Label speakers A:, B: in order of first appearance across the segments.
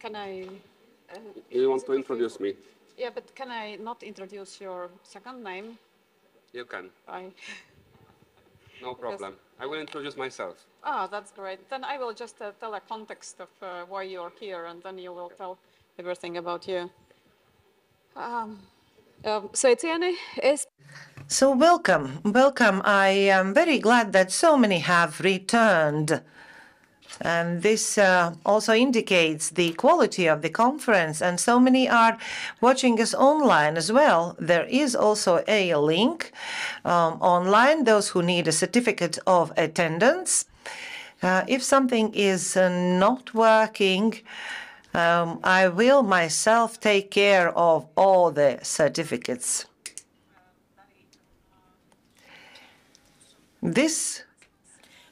A: can I...
B: You want to introduce me?
A: Yeah, but can I not introduce your second name?
B: You can.
A: I...
B: No problem. I will introduce myself.
A: Ah, that's great. Then I will just tell a context of why you're here, and then you will tell everything about you. Sveicieni,
C: So welcome. I am very glad that so many have returned. And this also indicates the quality of the conference, and so many are watching us online as well. There is also a link online, those who need a certificate of attendance. If something is not working, I will myself take care of all the certificates. This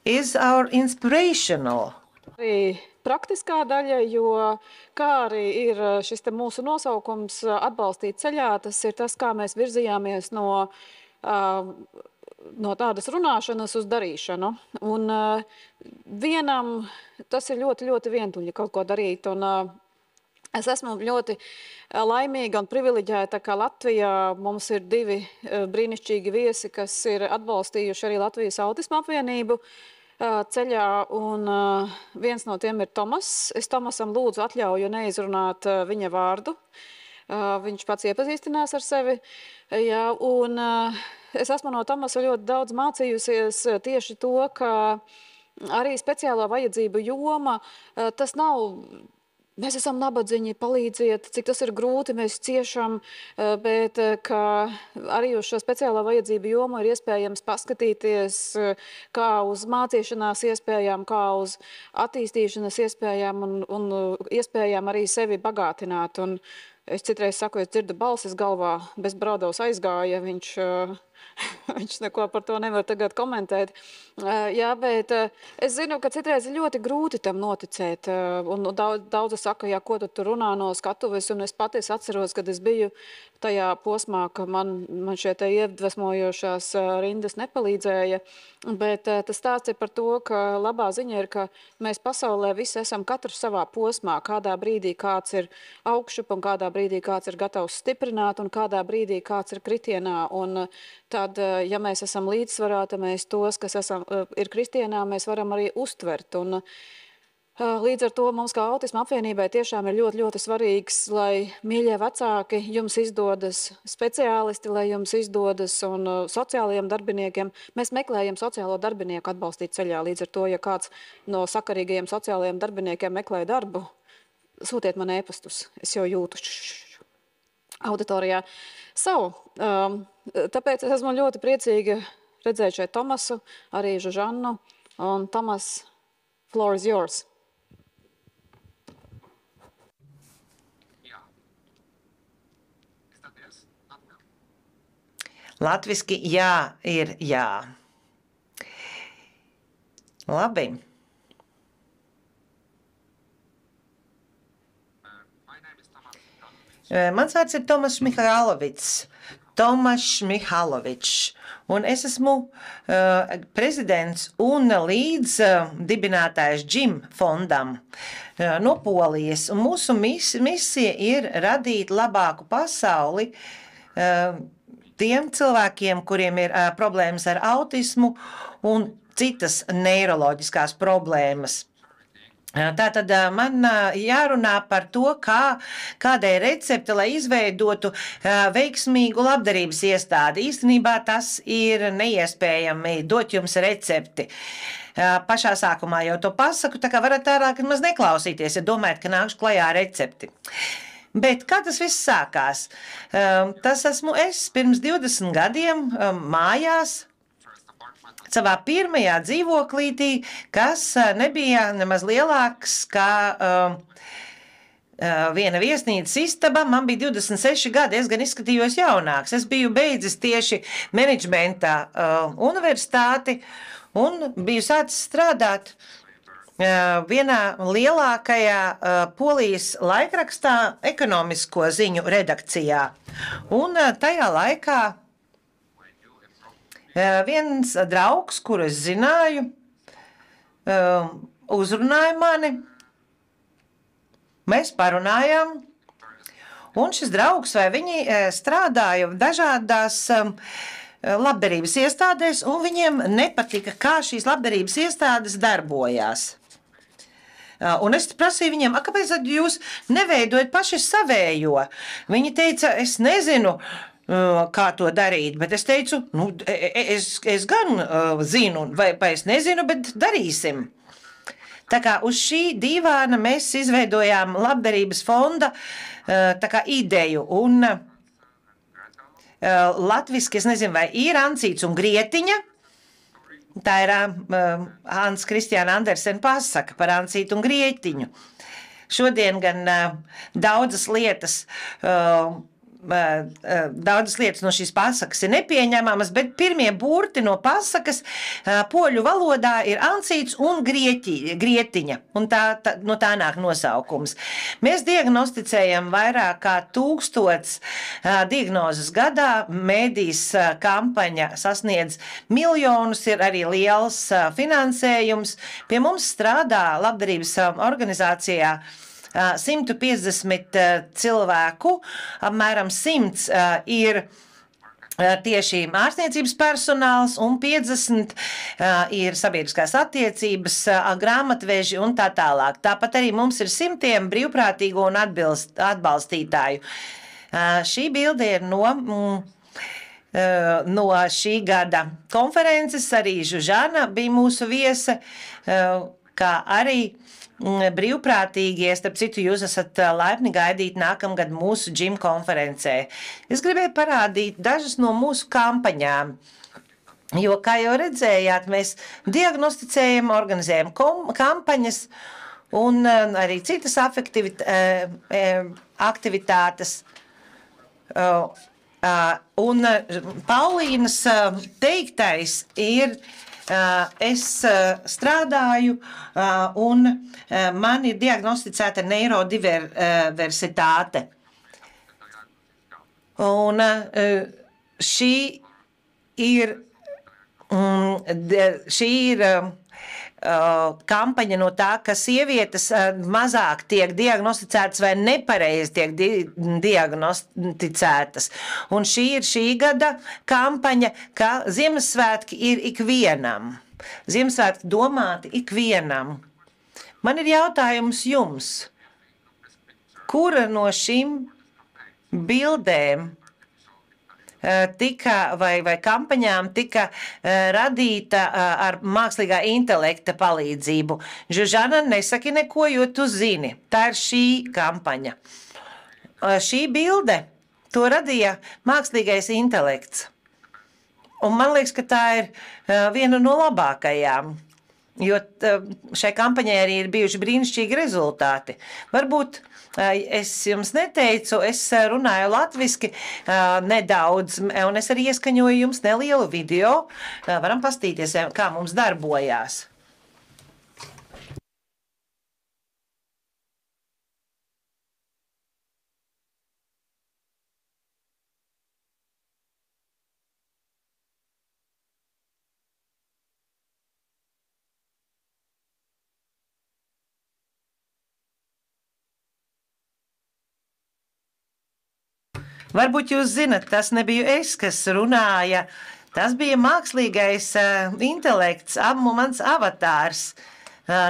C: is our inspirational.
A: Arī praktiskā daļa, jo kā arī ir šis te mūsu nosaukums atbalstīt ceļā, tas ir tas, kā mēs virzījāmies no tādas runāšanas uz darīšanu. Un vienam tas ir ļoti, ļoti vientuļi kaut ko darīt. Un es esmu ļoti laimīga un privileģēta, ka Latvijā mums ir divi brīnišķīgi viesi, kas ir atbalstījuši arī Latvijas autisma apvienību ceļā, un viens no tiem ir Tomas. Es Tomasam lūdzu atļauju neizrunāt viņa vārdu. Viņš pats iepazīstinās ar sevi. Jā, un es esmu no Tomasa ļoti daudz mācījusies tieši to, ka arī speciālo vajadzību joma, tas nav... Mēs esam nabadzīņi, palīdziet, cik tas ir grūti, mēs ciešam, bet ka arī uz šo speciālo vajadzību jomu ir iespējams paskatīties kā uz mācīšanās iespējām, kā uz attīstīšanas iespējām un iespējām arī sevi bagātināt. Un es citreiz saku, es dzirdu balsis galvā, bez Braudovs aizgāja, viņš neko par to nevar tagad komentēt. Jā, bet es zinu, ka citreiz ir ļoti grūti tam noticēt. Un daudzi saka, jā, ko tu tur runā no skatuves, un es patiesi atceros, kad es biju tajā posmā, ka man šie te iedvesmojošās rindas nepalīdzēja. Bet tas stāsts ir par to, ka labā ziņa ir, ka mēs pasaulē visi esam katrs savā posmā. Kādā brīdī kāds ir augšup, un kādā brīdī kāds ir gatavs stiprināt, un kādā brīdī kāds ir kritienā. Un tad, ja mēs esam līdzsvarā, tad mēs tos, kas ir kristienā, mēs varam arī uztvert. Un līdz ar to mums kā autisma apvienībai tiešām ir ļoti, ļoti svarīgs, lai mīļie vecāki jums izdodas speciālisti, lai jums izdodas un sociālajiem darbiniekiem. Mēs meklējam sociālo darbinieku atbalstīt ceļā. Līdz ar to, ja kāds no sakarīgajiem sociālajiem darbiniekiem meklē darbu, sūtiet man ēpastus. Es jau jūtu auditorijā savu. Tāpēc es esmu ļoti priecīga redzēt šeit Tomasu, arī Žužannu. Un Tomas, floor is yours.
C: Latviski jā ir jā. Labi. Mans vārds ir Tomas Mihailovics. Un es esmu prezidents un līdz dibinātājs Jim fondam no Polijas. Un mūsu misija ir radīt labāku pasauli tiem cilvēkiem, kuriem ir problēmas ar autismu un citas neiroloģiskās problēmas. Tātad man jārunā par to, kāda ir recepte, lai izveidotu veiksmīgu labdarības iestādi. Īstenībā tas ir neiespējami dot jums recepti. Pašā sākumā jau to pasaku, tā kā varat ārāk maz neklausīties, ja domājat, ka nākšu klajā recepti. Bet kā tas viss sākās? Tas esmu es pirms 20 gadiem mājās, savā pirmajā dzīvoklītī, kas nebija nemaz lielāks kā viena viesnīcas istaba. Man bija 26 gadi, es gan izskatījos jaunāks. Es biju beidzis tieši menedžmenta universitāti un biju sācis strādāt vienā lielākajā Polijas laikrakstā ekonomisko ziņu redakcijā. Un tajā laikā viens draugs, kuru es zināju, uzrunāja mani mēs parunājām, un šis draugs vai viņi strādāja dažādās labdarības iestādēs, un viņiem nepatika, kā šīs labdarības iestādes darbojās. Un es prasīju viņiem, kāpēc tad jūs neveidojat paši savējo? Viņi teica, es nezinu, kā to darīt, bet es teicu, nu, es gan zinu, vai es nezinu, bet darīsim. Tā kā uz šī dīvāna mēs izveidojām labdarības fonda tā kā ideju, un latviski, es nezinu, vai ir Ancīts un Grietiņa. Tā ir Hans Kristiāna Andersena pasaka par Ancītu un Grietiņu. Šodien gan daudzas lietas no šīs pasakas ir nepieņemamas, bet pirmie burti no pasakas poļu valodā ir Ancīts un Grietiņa, un no tā nāk nosaukums. Mēs diagnosticējam vairāk kā 1000 diagnozes gadā, mēdīs kampaņa sasniedz miljonus, ir arī liels finansējums. Pie mums strādā labdarības organizācijā 150 cilvēku, apmēram 100 ir tieši ārstniecības personāls un 50 ir sabiedriskās attiecības, grāmatveži un tā tālāk. Tāpat arī mums ir 100 brīvprātīgo un atbalstītāju. Šī bilde ir no šī gada konferences, arī Žužana bija mūsu viese, kā arī brīvprātīgie, starp citu, jūs esat laipni gaidīt nākamgad mūsu džim konferencē. Es gribēju parādīt dažas no mūsu kampaņām, jo, kā jau redzējāt, mēs diagnosticējam, organizējam kampaņas un arī citas aktivitātes. Un Paulīnas teiktais ir, es strādāju un man ir diagnosticēta neirodiversitāte. Un šī ir kampaņa no tā, ka sievietes mazāk tiek diagnosticētas vai nepareizi tiek diagnosticētas. Un šī ir šī gada kampaņa, ka Ziemassvētki ir ikvienam. Ziemassvētki domāti ikvienam. Man ir jautājums jums. Kura no šīm bildēm tika vai kampaņām tika radīta ar mākslīgā intelekta palīdzību? Žužana, nesaki neko, jo tu zini. Tā ir šī kampaņa. Šī bilde, to radīja mākslīgais intelekts. Un man liekas, ka tā ir viena no labākajām, jo šai kampaņai arī ir bijuši brīnišķīgi rezultāti. Varbūt es jums neteicu, es runāju latviski nedaudz, un es arī ieskaņoju jums nelielu video. Varam pastīties, kā mums darbojās. Varbūt jūs zinat, tas nebija es, kas runāja. Tas bija mākslīgais intelekts, mans avatārs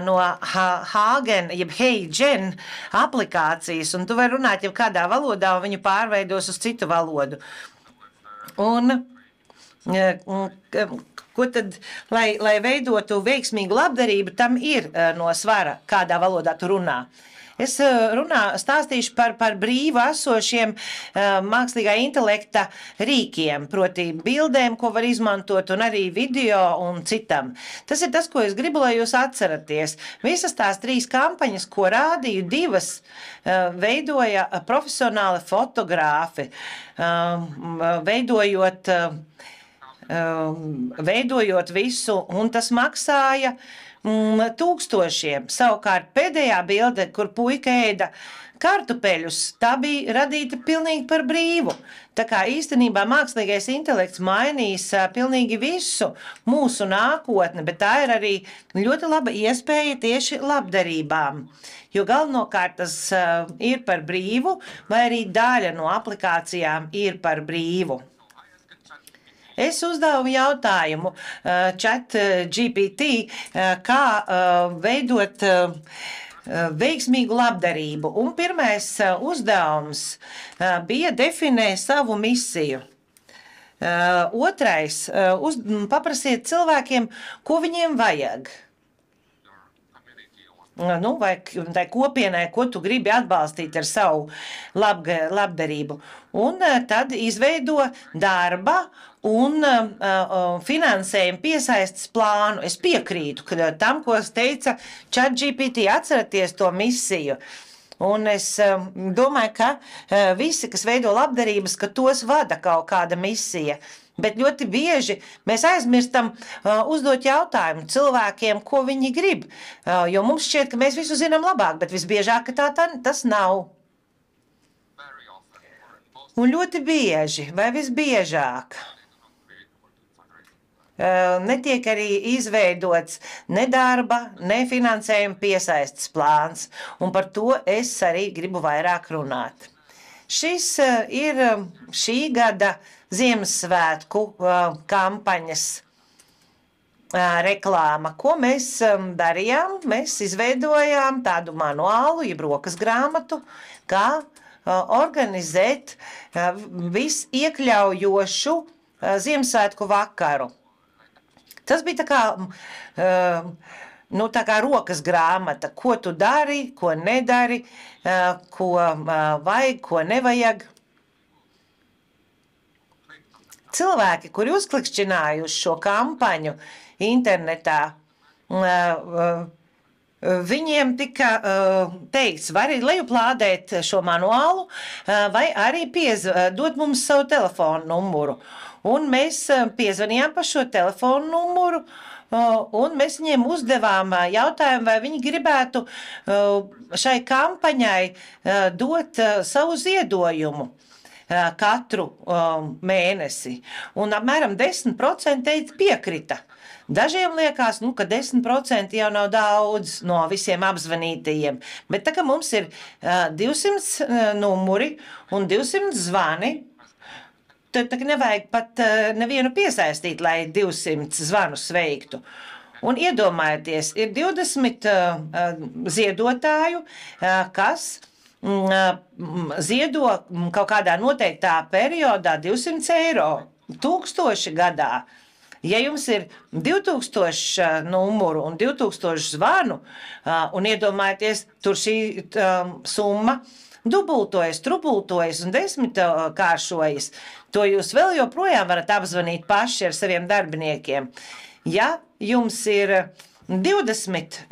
C: no Hagen, jeb HeyGen aplikācijas. Un tu vari runāt jau kādā valodā, un viņu pārveidos uz citu valodu. Un ko tad, lai veidotu veiksmīgu labdarību, tam ir no svara, kādā valodā tu runā. Es stāstīšu par brīvu esošiem mākslīgā intelekta rīkiem, proti bildēm, ko var izmantot, un arī video un citam. Tas ir tas, ko es gribu, lai jūs atceraties. Visas tās 3 kampaņas, ko rādīju, 2 veidoja profesionāli fotogrāfi, veidojot visu, un tas maksāja tūkstošiem. Savukārt pēdējā bilde, kur puika ēda kartupeļus, tā bija radīta pilnīgi par brīvu. Tā kā īstenībā mākslīgais intelekts mainīs pilnīgi visu mūsu nākotni, bet tā ir arī ļoti laba iespēja tieši labdarībām. Jo galvenokārt tas ir par brīvu, vai arī daļa no aplikācijām ir par brīvu. Es uzdevu jautājumu ChatGPT, kā veidot veiksmīgu labdarību. Un pirmais uzdevums bija definēt savu misiju. Otrais paprasiet cilvēkiem, ko viņiem vajag. Vai tai kopienai, ko tu gribi atbalstīt ar savu labdarību. Un tad izveido darba un finansējumu piesaistes plānu. Es piekrītu tam, ko teica ChatGPT, atceraties to misiju. Un es domāju, ka visi, kas veido labdarības, ka tos vada kaut kāda misija. Bet ļoti bieži mēs aizmirstam uzdot jautājumu cilvēkiem, ko viņi grib. Jo mums šķiet, ka mēs visu zinām labāk, bet visbiežāk tas nav. Un ļoti bieži, vai visbiežāk, netiek arī izveidots ne darba, ne finansējuma piesaistes plāns. Un par to es arī gribu vairāk runāt. Šis ir šī gada Ziemassvētku kampaņas reklāma. Ko mēs darījām? Mēs izveidojām tādu manuālu, jeb rokas grāmatu, kā organizēt visiekļaujošu Ziemassvētku vakaru. Tas bija tā kā rokas grāmata, ko tu dari, ko nedari, ko vajag, ko nevajag. Cilvēki, kuri uzklikšķinājuši šo kampaņu internetā, viņiem tika teikts, var arī lejuplādēt šo manuālu, vai arī dot mums savu telefonu numuru. Un mēs piezvanījām pa šo telefonu numuru, un mēs viņiem uzdevām jautājumu, vai viņi gribētu šai kampaņai dot savu ziedojumu katru mēnesi. Un apmēram 10% teica piekrita. Dažiem liekas, ka 10% jau nav daudz no visiem apzvanītajiem, bet tā kā mums ir 200 numuri un 200 zvani, tad nevajag pat nevienu piesaistīt, lai 200 zvanus veiktu. Un iedomājieties, ir 20 ziedotāju, kas ziedo kaut kādā noteiktā periodā 200 eiro, 1000 gadā. Ja jums ir 2000 numuru un 2000 zvanu, un iedomājieties, tur šī summa dubultojas, trubultojas un 10-kāršojas, to jūs vēl joprojām varat apzvanīt paši ar saviem darbiniekiem. Ja jums ir 20,000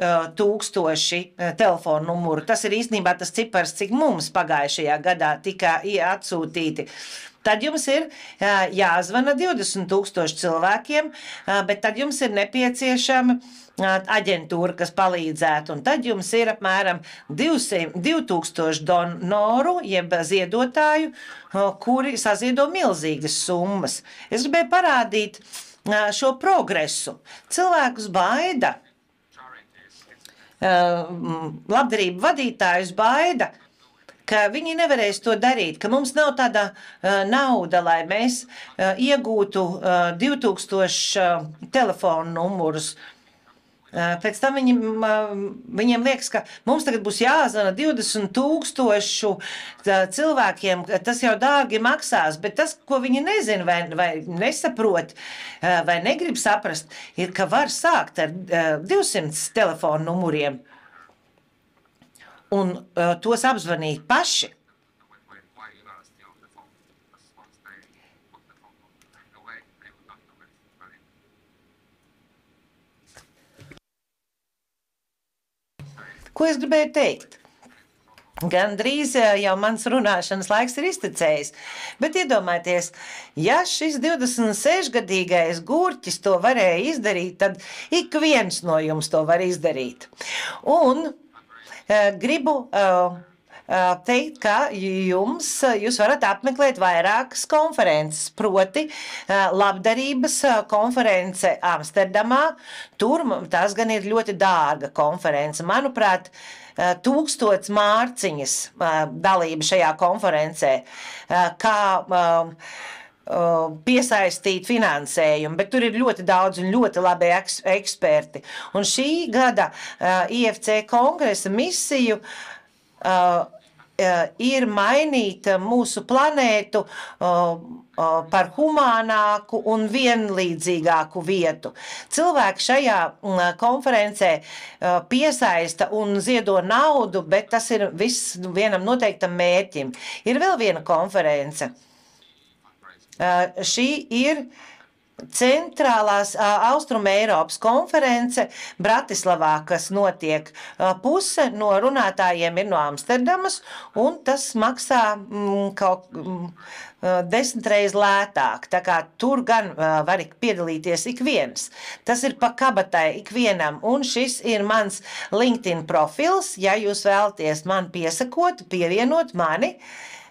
C: telefonu numuru, tas ir īstenībā tas cipars, cik mums pagājušajā gadā tika atsūtīti. Tad jums ir jāzvana 20,000 cilvēkiem, bet tad jums ir nepieciešama aģentūra, kas palīdzētu. Un tad jums ir apmēram 2000 donoru, jeb ziedotāju, kuri saziedo milzīgas summas. Es gribēju parādīt šo progresu. Cilvēkus baida, labdarību vadītājus baida, ka viņi nevarēs to darīt, ka mums nav tāda nauda, lai mēs iegūtu 2000 telefonu numurus. Pēc tam viņiem liekas, ka mums tagad būs jāzvana 20,000 cilvēkiem, tas jau dārgi maksās, bet tas, ko viņi nezina vai nesaprot vai negrib saprast, ir, ka var sākt ar 200 telefonu numuriem un tos apzvanīt paši. Ko es gribēju teikt? Gan drīz jau mans runāšanas laiks ir iztecējis, bet iedomājieties, ja šis 26-gadīgais gurķis to varēja izdarīt, tad ik viens no jums to var izdarīt. Un gribu teikt, ka jūs varat apmeklēt vairākas konferences, proti labdarības konference Amsterdamā. Tur tās gan ir ļoti dārga konference. Manuprāt, 1000 mārciņas dalība šajā konferencē, kā piesaistīt finansējumu, bet tur ir ļoti daudz un ļoti labi eksperti. Un šī gada IFC kongresa misiju ir mainīt mūsu planētu par humānāku un vienlīdzīgāku vietu. Cilvēki šajā konferencē piesaista un ziedo naudu, bet tas ir viss vienam noteiktam mērķim. Ir vēl viena konference. Šī ir Centrālās Austruma Eiropas konference Bratislavā, kas notiek. Puse no runātājiem ir no Amsterdamas, un tas maksā kaut 10 reizes lētāk. Tā kā tur gan var piedalīties ik viens. Tas ir pa kabatai ik vienam, un šis ir mans LinkedIn profils. Ja jūs vēlaties man piesakot, pievienot mani,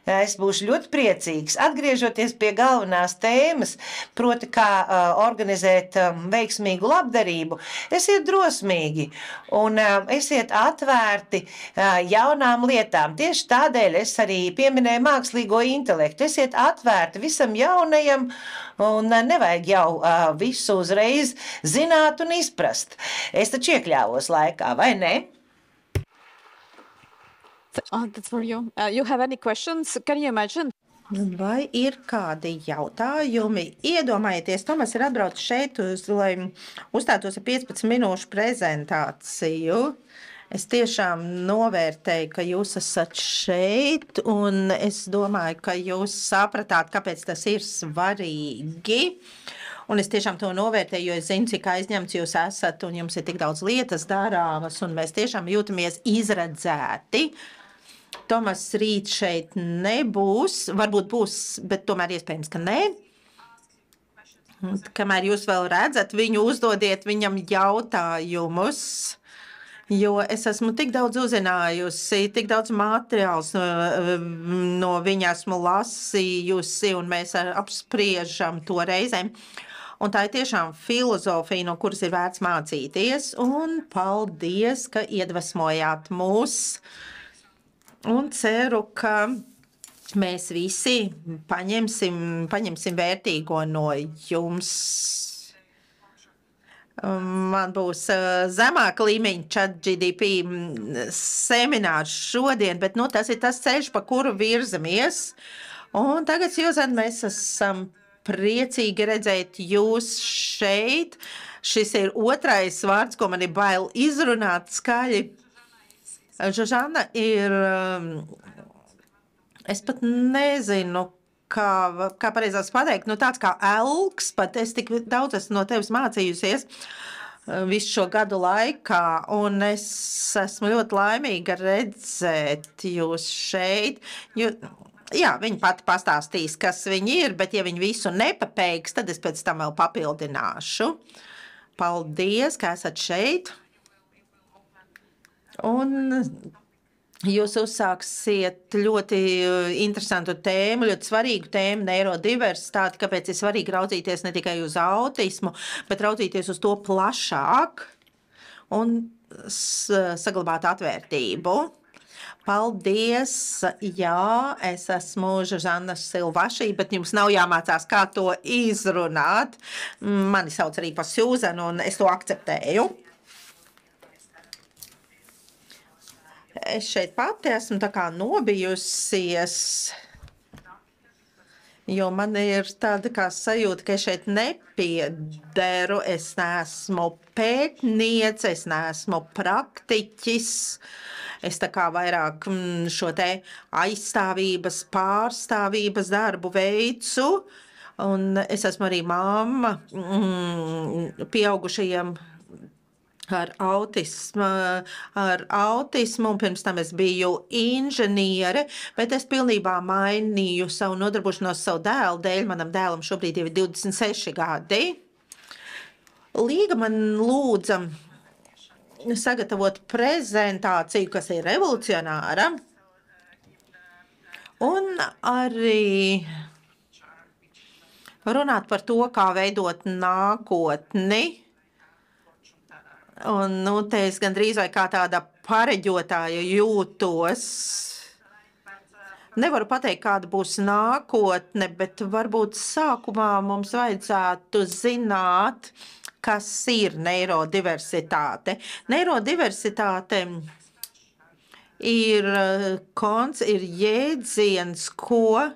C: es būšu ļoti priecīgs. Atgriežoties pie galvenās tēmas, proti, kā organizēt veiksmīgu labdarību, esiet drosmīgi un esiet atvērti jaunām lietām. Tieši tādēļ es arī pieminēju mākslīgo intelektu. Esiet atvērti visam jaunajam un nevajag jau visu uzreiz zināt un izprast. Es taču iekļāvos laikā, vai ne?
A: That's for you. You have any questions? Can you imagine?
D: Vai ir kādi jautājumi? Iedomājieties, Tomas ir atbraucis šeit, lai uzstātos ar 15 minūšu prezentāciju. Es tiešām novērtēju, ka jūs esat šeit, un es domāju, ka jūs sapratāt, kāpēc tas ir svarīgi. Un es tiešām to novērtēju, jo es zinu, cik aizņemts jūs esat, un jums ir tik daudz lietas darāmas, un mēs tiešām jūtamies izredzēti. Tomas rīt šeit nebūs, varbūt būs, bet tomēr iespējams, ka nē. Kamēr jūs vēl redzat viņu, uzdodiet viņam jautājumus, jo es esmu tik daudz uzzinājusi, tik daudz materiāls no viņa esmu lasījusi, un mēs apspriežam to reizēm. Un tā ir tiešām filozofija, no kuras ir vērts mācīties, un paldies, ka iedvesmojāt mūs. Un ceru, ka mēs visi paņemsim vērtīgo no jums. Man būs zemāka līmeņa ChatGPT seminārs šodien, bet tas ir tas ceļš, pa kuru virzamies. Un tagad, Jūzan, mēs esam priecīgi redzēt jūs šeit. Šis ir otrais vārds, ko man ir bail izrunāt skaļi. Žožana ir, es pat nezinu, kā pareizās pateikt, tāds kā elks, pat es tik daudz esmu no tevis mācījusies visu šo gadu laikā, un es esmu ļoti laimīga redzēt jūs šeit. Jā, viņi pati pastāstīs, kas viņi ir, bet ja viņi visu nepapeiks, tad es pēc tam vēl papildināšu. Paldies, ka esat šeit. Un jūs uzsāksiet ļoti interesantu tēmu, ļoti svarīgu tēmu, neirodiversitāti, kāpēc ir svarīgi raudzīties ne tikai uz autismu, bet raudzīties uz to plašāk un saglabāt atvērtību. Paldies! Jā, es esmu Žana Silvašī, bet jums nav jāmācās, kā to izrunāt. Mani sauc arī par Sūzanu, un es to akceptēju. Es šeit pati esmu tā kā nobijusies, jo man ir tāda kā sajūta, ka es šeit nepiederu. Es neesmu pētniece, es neesmu praktiķis. Es tā kā vairāk šo te aizstāvības, pārstāvības darbu veicu. Un es esmu arī mamma pieaugušajiem ar autismu, un pirms tam es biju inženiere, bet es pilnībā mainīju savu nodarbošanos savu dēlu dēļ. Manam dēlam šobrīd jau ir 26 gadi. Līga man lūdza sagatavot prezentāciju, kas ir revolucionāra, un arī runāt par to, kā veidot nākotni. Un, te es gandrīz vai kā tāda pareģotāja jūtos. Nevaru pateikt, kāda būs nākotne, bet varbūt sākumā mums vajadzētu zināt, kas ir neirodiversitāte. Neirodiversitāte ir jēdziens, ko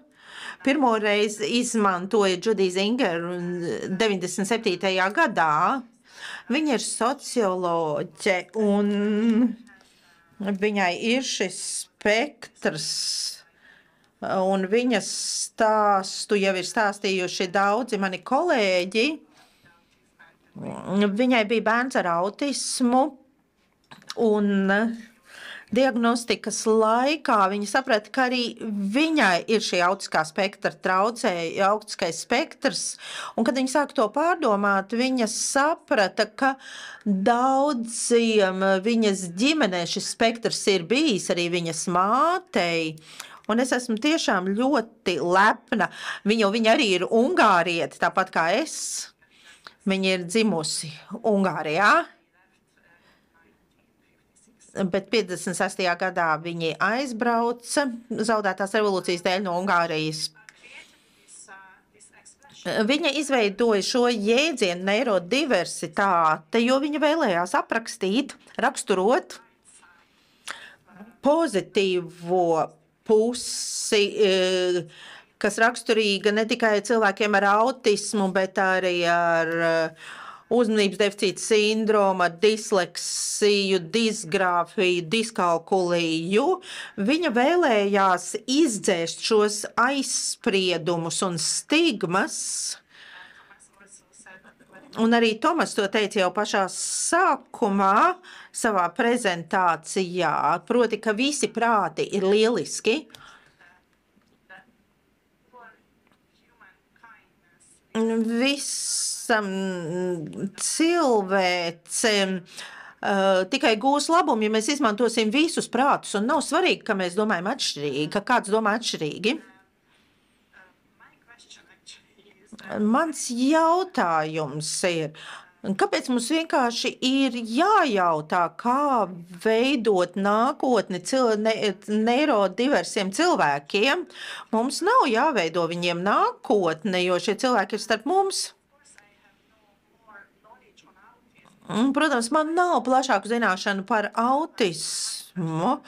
D: pirmoreiz izmantoja Judija Zinger 97. gadā. Viņa ir socioloģe, un viņai ir šis spektrs, un viņas stāstu jau ir stāstījuši daudzi mani kolēģi. Viņai bija bērns ar autismu, un diagnostikas laikā viņa saprata, ka arī viņai ir šī autiskā spektra autiskais spektrs, un kad viņa sāka to pārdomāt, viņa saprata, ka daudziem viņas ģimenē šis spektrs ir bijis, arī viņas mātei, un es esmu tiešām ļoti lepna. Viņa arī ir ungāriete, tāpat kā es. Viņa ir dzimusi Ungārijā. Bet 56. gadā viņi aizbrauca zaudētās revolūcijas dēļ no Ungārijas. Viņa izveidoja šo jēdzienu neirodiversitāte, jo viņa vēlējās aprakstīt, raksturot pozitīvo pusi, kas raksturīga ne tikai cilvēkiem ar autismu, bet arī ar uzmanības deficīta sindromu, disleksiju, disgrāfiju, diskalkuliju. Viņa vēlējās izdzēst šos aizspriedumus un stigmas. Un arī Tomas to teica jau pašā sākumā savā prezentācijā, proti, ka visi prāti ir lieliski. Visam cilvēcem tikai gūs labumu, ja mēs izmantosim visus prātus, un nav svarīgi, ka mēs domājam atšķirīgi, ka kāds domā atšķirīgi. Mans jautājums ir, kāpēc mums vienkārši ir jājautā, kā veidot nākotni neirodiversiem cilvēkiem? Mums nav jāveido viņiem nākotne, jo šie cilvēki ir starp mums. Protams, man nav plašāku zināšanu par autismu.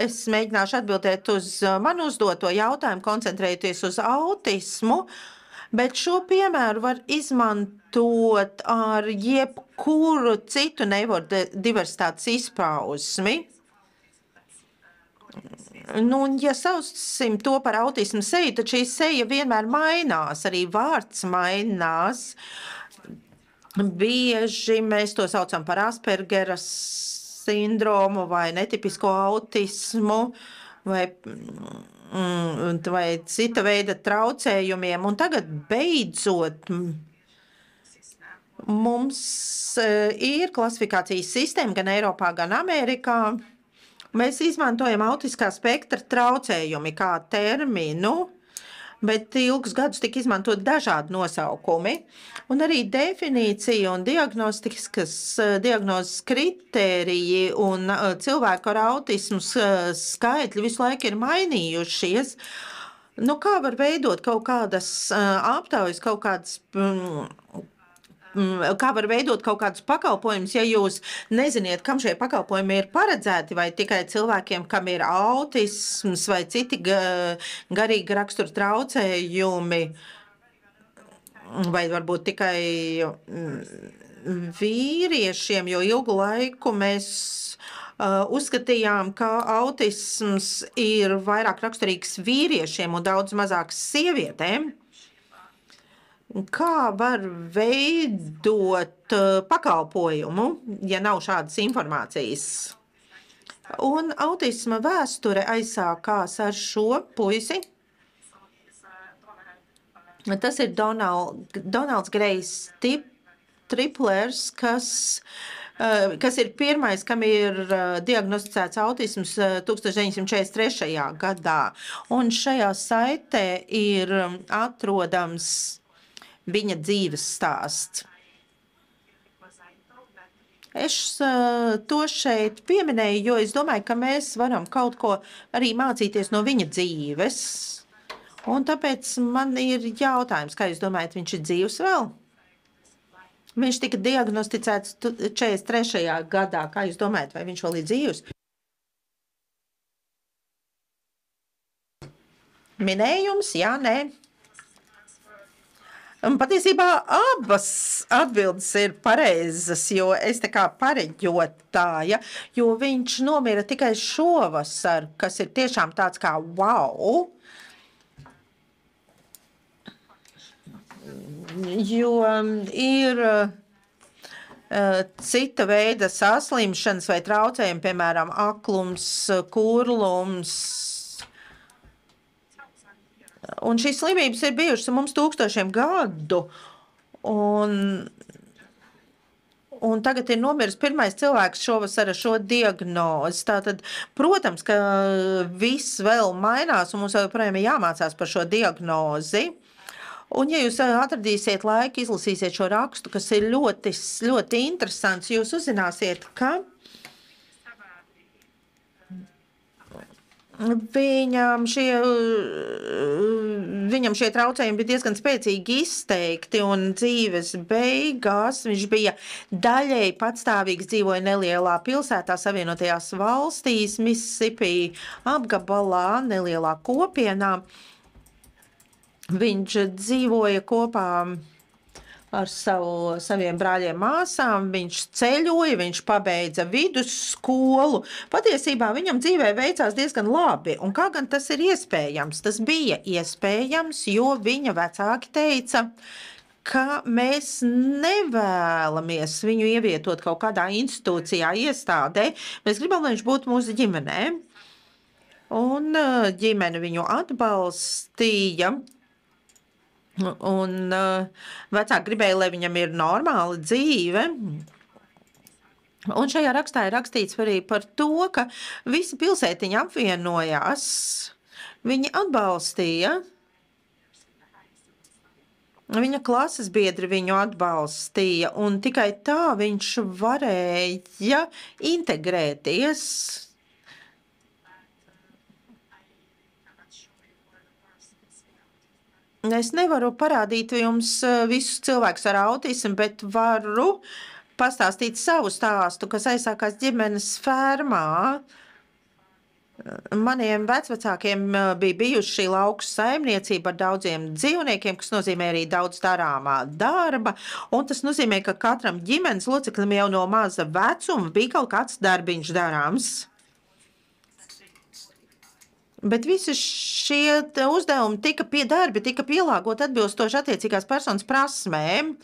D: Es mēģināšu atbildēt uz manu uzdoto jautājumu, koncentrējoties uz autismu. Bet šo piemēru var izmantot ar jebkuru citu neirodiversitātes izpausmi. Ja saucam to par autismu seju, tad šī seja vienmēr mainās, arī vārds mainās. Bieži mēs to saucam par Aspergera sindromu vai netipisko autismu vai cita veida traucējumiem. Un tagad beidzot mums ir klasifikācijas sistēma gan Eiropā, gan Amerikā. Mēs izmantojam autiskā spektra traucējumi kā terminu, bet ilgus gadus tika izmantot dažādi nosaukumi. Un arī definīcija un diagnozes kritēriji un cilvēku ar autismu skaitļi visu laiku ir mainījušies. Kā var veidot kaut kādas aptaujas, kā var veidot kaut kādus pakalpojumus, ja jūs neziniet, kam šie pakalpojumi ir paredzēti, vai tikai cilvēkiem, kam ir autisms vai citi garīgi rakstura traucējumi, vai varbūt tikai vīriešiem, jo ilgu laiku mēs uzskatījām, ka autisms ir vairāk raksturīgs vīriešiem un daudz mazāks sievietēm. kā var veidot pakalpojumu, ja nav šādas informācijas. Un autisma vēsture aizsākās ar šo puisi. Tas ir Donalds Grejs Triplers, kas ir pirmais, kam ir diagnosticēts autisms 1943. gadā. Un šajā saitē ir atrodams viņa dzīves stāsts. Es to šeit pieminēju, jo es domāju, ka mēs varam kaut ko arī mācīties no viņa dzīves. Un tāpēc man ir jautājums, kā jūs domājat, viņš ir dzīvs vēl? Viņš tika diagnosticēts 43. gadā. Kā jūs domājat, vai viņš vēl ir dzīvs? Minējums, jā, nē. Un patiesībā abas atbildes ir pareizas, jo es tā kā pareģotāja, jo viņš nomira tikai šovasar, kas ir tiešām tāds kā wow. Jo ir cita veida saslimšanas vai traucējumi, piemēram, aklums, kurlums. Un šīs slimības ir bijušas mums tūkstošiem gadu. Un tagad ir nomiris pirmais cilvēks šovasar ar šo diagnozi. Tātad, protams, ka viss vēl mainās un mums joprojām ir jāmācās par šo diagnozi. Un, ja jūs atradīsiet laiku, izlasīsiet šo rakstu, kas ir ļoti, ļoti interesants, jūs uzzināsiet, ka viņam šie traucējumi bija diezgan spēcīgi izteikti, un dzīves beigās viņš bija daļēji patstāvīgs, dzīvoja nelielā pilsētā Savienotajās valstīs, Mississippi apgabalā, nelielā kopienā. Viņš dzīvoja kopā ar saviem brāļiem māsām, viņš ceļoja, viņš pabeidza vidusskolu. Patiesībā viņam dzīvē veicās diezgan labi, un kā gan tas ir iespējams? Tas bija iespējams, jo viņa vecāki teica, ka mēs nevēlamies viņu ievietot kaut kādā institūcijā, iestādē. Mēs gribam, lai viņš būtu mūsu ģimenē. Un ģimene viņu atbalstīja. Un vecāki gribēja, lai viņam ir normāla dzīve. Un šajā rakstā ir rakstīts arī par to, ka visi pilsētiņi apvienojās. Viņi atbalstīja. Viņa klases biedri viņu atbalstīja, un tikai tā viņš varēja integrēties. Es nevaru parādīt jums visus cilvēkus ar autismu, bet varu pastāstīt savu stāstu, kas aizsākās ģimenes fermā. Maniem vecvecākiem bija bijuši šī lauku saimniecība ar daudziem dzīvniekiem, kas nozīmē arī daudz darāmā darba, un tas nozīmē, ka katram ģimenes loceklim jau no maza vecuma bija kaut kāds darbiņš darāms. Bet visi šie uzdevumi tika pielāgoti atbilstoši attiecīgās personas prasmēm.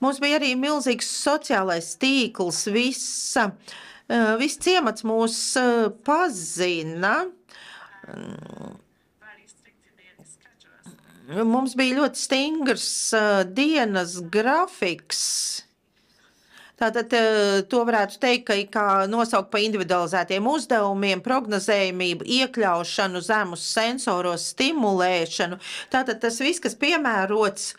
D: Mums bija arī milzīgs sociālais tīkls, viss ciemats mūs pazina. Mums bija ļoti stingrs dienas grafiks. Tātad to varētu teikt, kā nosaukt pa individualizētiem uzdevumiem, prognozējumību, iekļaušanu, zemus sensoros, stimulēšanu. Tātad tas viss, kas piemērots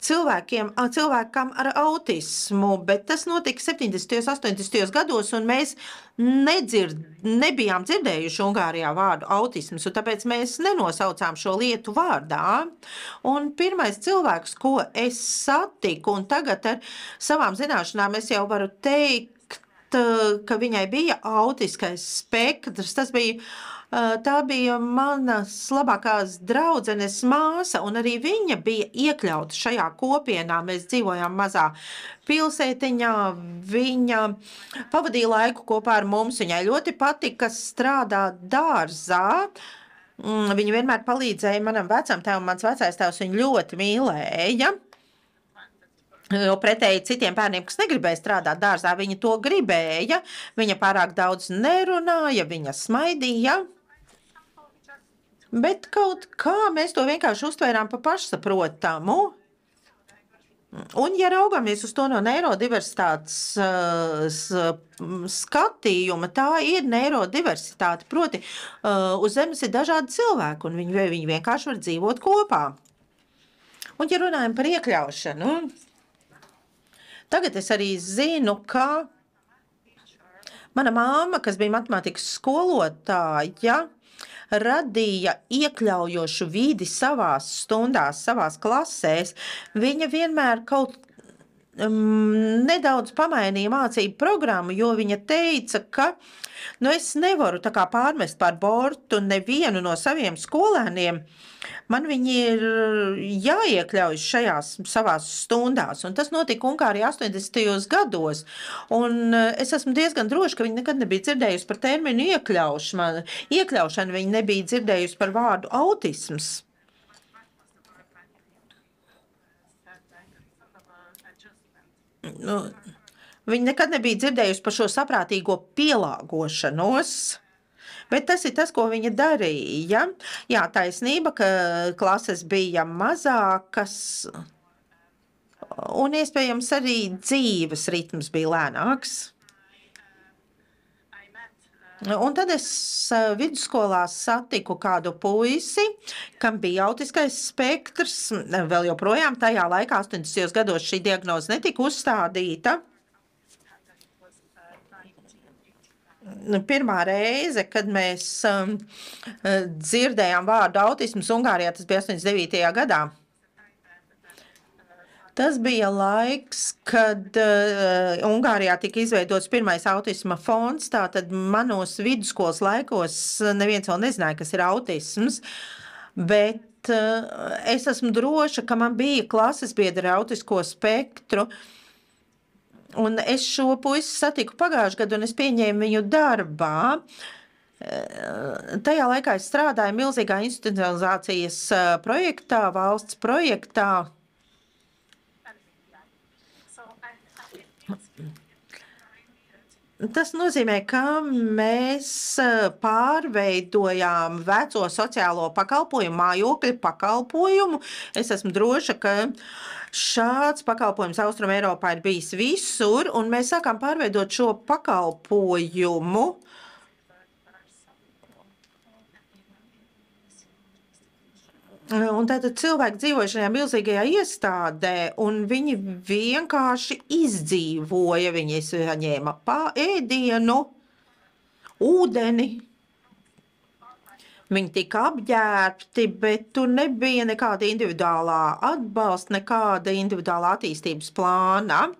D: cilvēkam ar autismu, bet tas notika 70. un 80. gados, un mēs nebijām dzirdējuši Ungārijā vārdu autisms, un tāpēc mēs nenosaucām šo lietu vārdā. Un pirmais cilvēks, ko es satiku, un tagad ar savām zināšanām es jau varu teikt, ka viņai bija autiskais spektrs, tā bija manas labākās draudzenes māsa, un arī viņa bija iekļauta šajā kopienā. Mēs dzīvojām mazā pilsētiņā, viņa pavadīja laiku kopā ar mums, viņai ļoti patika strādāt dārzā. Viņa vienmēr palīdzēja manam vecam tēvam, mans vecais tēvs viņu ļoti mīlēja. Jo pretēji citiem bērniem, kas negribēja strādāt dārzā, viņa to gribēja. Viņa pārāk daudz nerunāja, viņa smaidīja. Bet kaut kā mēs to vienkārši uztvērām pa pašsaprotamu. Un, ja raugāmies uz to no neirodiversitātes skatījuma, tā ir neirodiversitāte. Proti, uz Zemes ir dažādi cilvēki, un viņi vienkārši var dzīvot kopā. Un, ja runājam par iekļaušanu, tagad es arī zinu, ka mana māma, kas bija matemātikas skolotāja, radīja iekļaujošu vidi savās stundās, savās klasēs. Viņa vienmēr kaut nedaudz pamainīja mācību programmu, jo viņa teica, ka es nevaru tā kā pārmest par bortu nevienu no saviem skolēniem. Man viņi ir jāiekļaujas šajās savās stundās, un tas notika Ungārijā 80. gados. Un es esmu diezgan droši, ka viņi nekad nebija dzirdējusi par terminu iekļaušanu, viņi nebija dzirdējusi par vārdu autisms. Viņi nekad nebija dzirdējusi par šo saprātīgo pielāgošanos. Bet tas ir tas, ko viņa darīja. Jā, taisnība, ka klases bija mazākas, un iespējams arī dzīves ritms bija lēnāks. Un tad es vidusskolā satiku kādu puisi, kam bija autiskais spektrs. Vēl joprojām tajā laikā, 80. gados, šī diagnoze netika uzstādīta. Pirmā reize, kad mēs dzirdējām vārdu autisms Ungārijā, tas bija 89. gadā. Tas bija laiks, kad Ungārijā tika izveidots pirmais autisma fonds, tātad manos vidusskolas laikos neviens vēl nezināja, kas ir autisms, bet es esmu droša, ka man bija klases biedri ar autisko spektru. Un es šo puisi satiku pagājušajā gadu, un es pieņēmu viņu darbā. Tajā laikā es strādāju milzīgā institucionalizācijas projektā, valsts projektā. Tas nozīmē, ka mēs pārveidojām veco sociālo pakalpojumu, mājokļu pakalpojumu. Es esmu droša, ka šāds pakalpojums Austrum Eiropā ir bijis visur, un mēs sākām pārveidot šo pakalpojumu. Un tātad cilvēki dzīvoja šajā milzīgajā iestādē, un viņi vienkārši izdzīvoja. Viņi saņēma ēdienu, ūdeni. Viņi tika apģērbti, bet tur nebija nekāda individuālā atbalsta, nekāda individuālā attīstības plāna,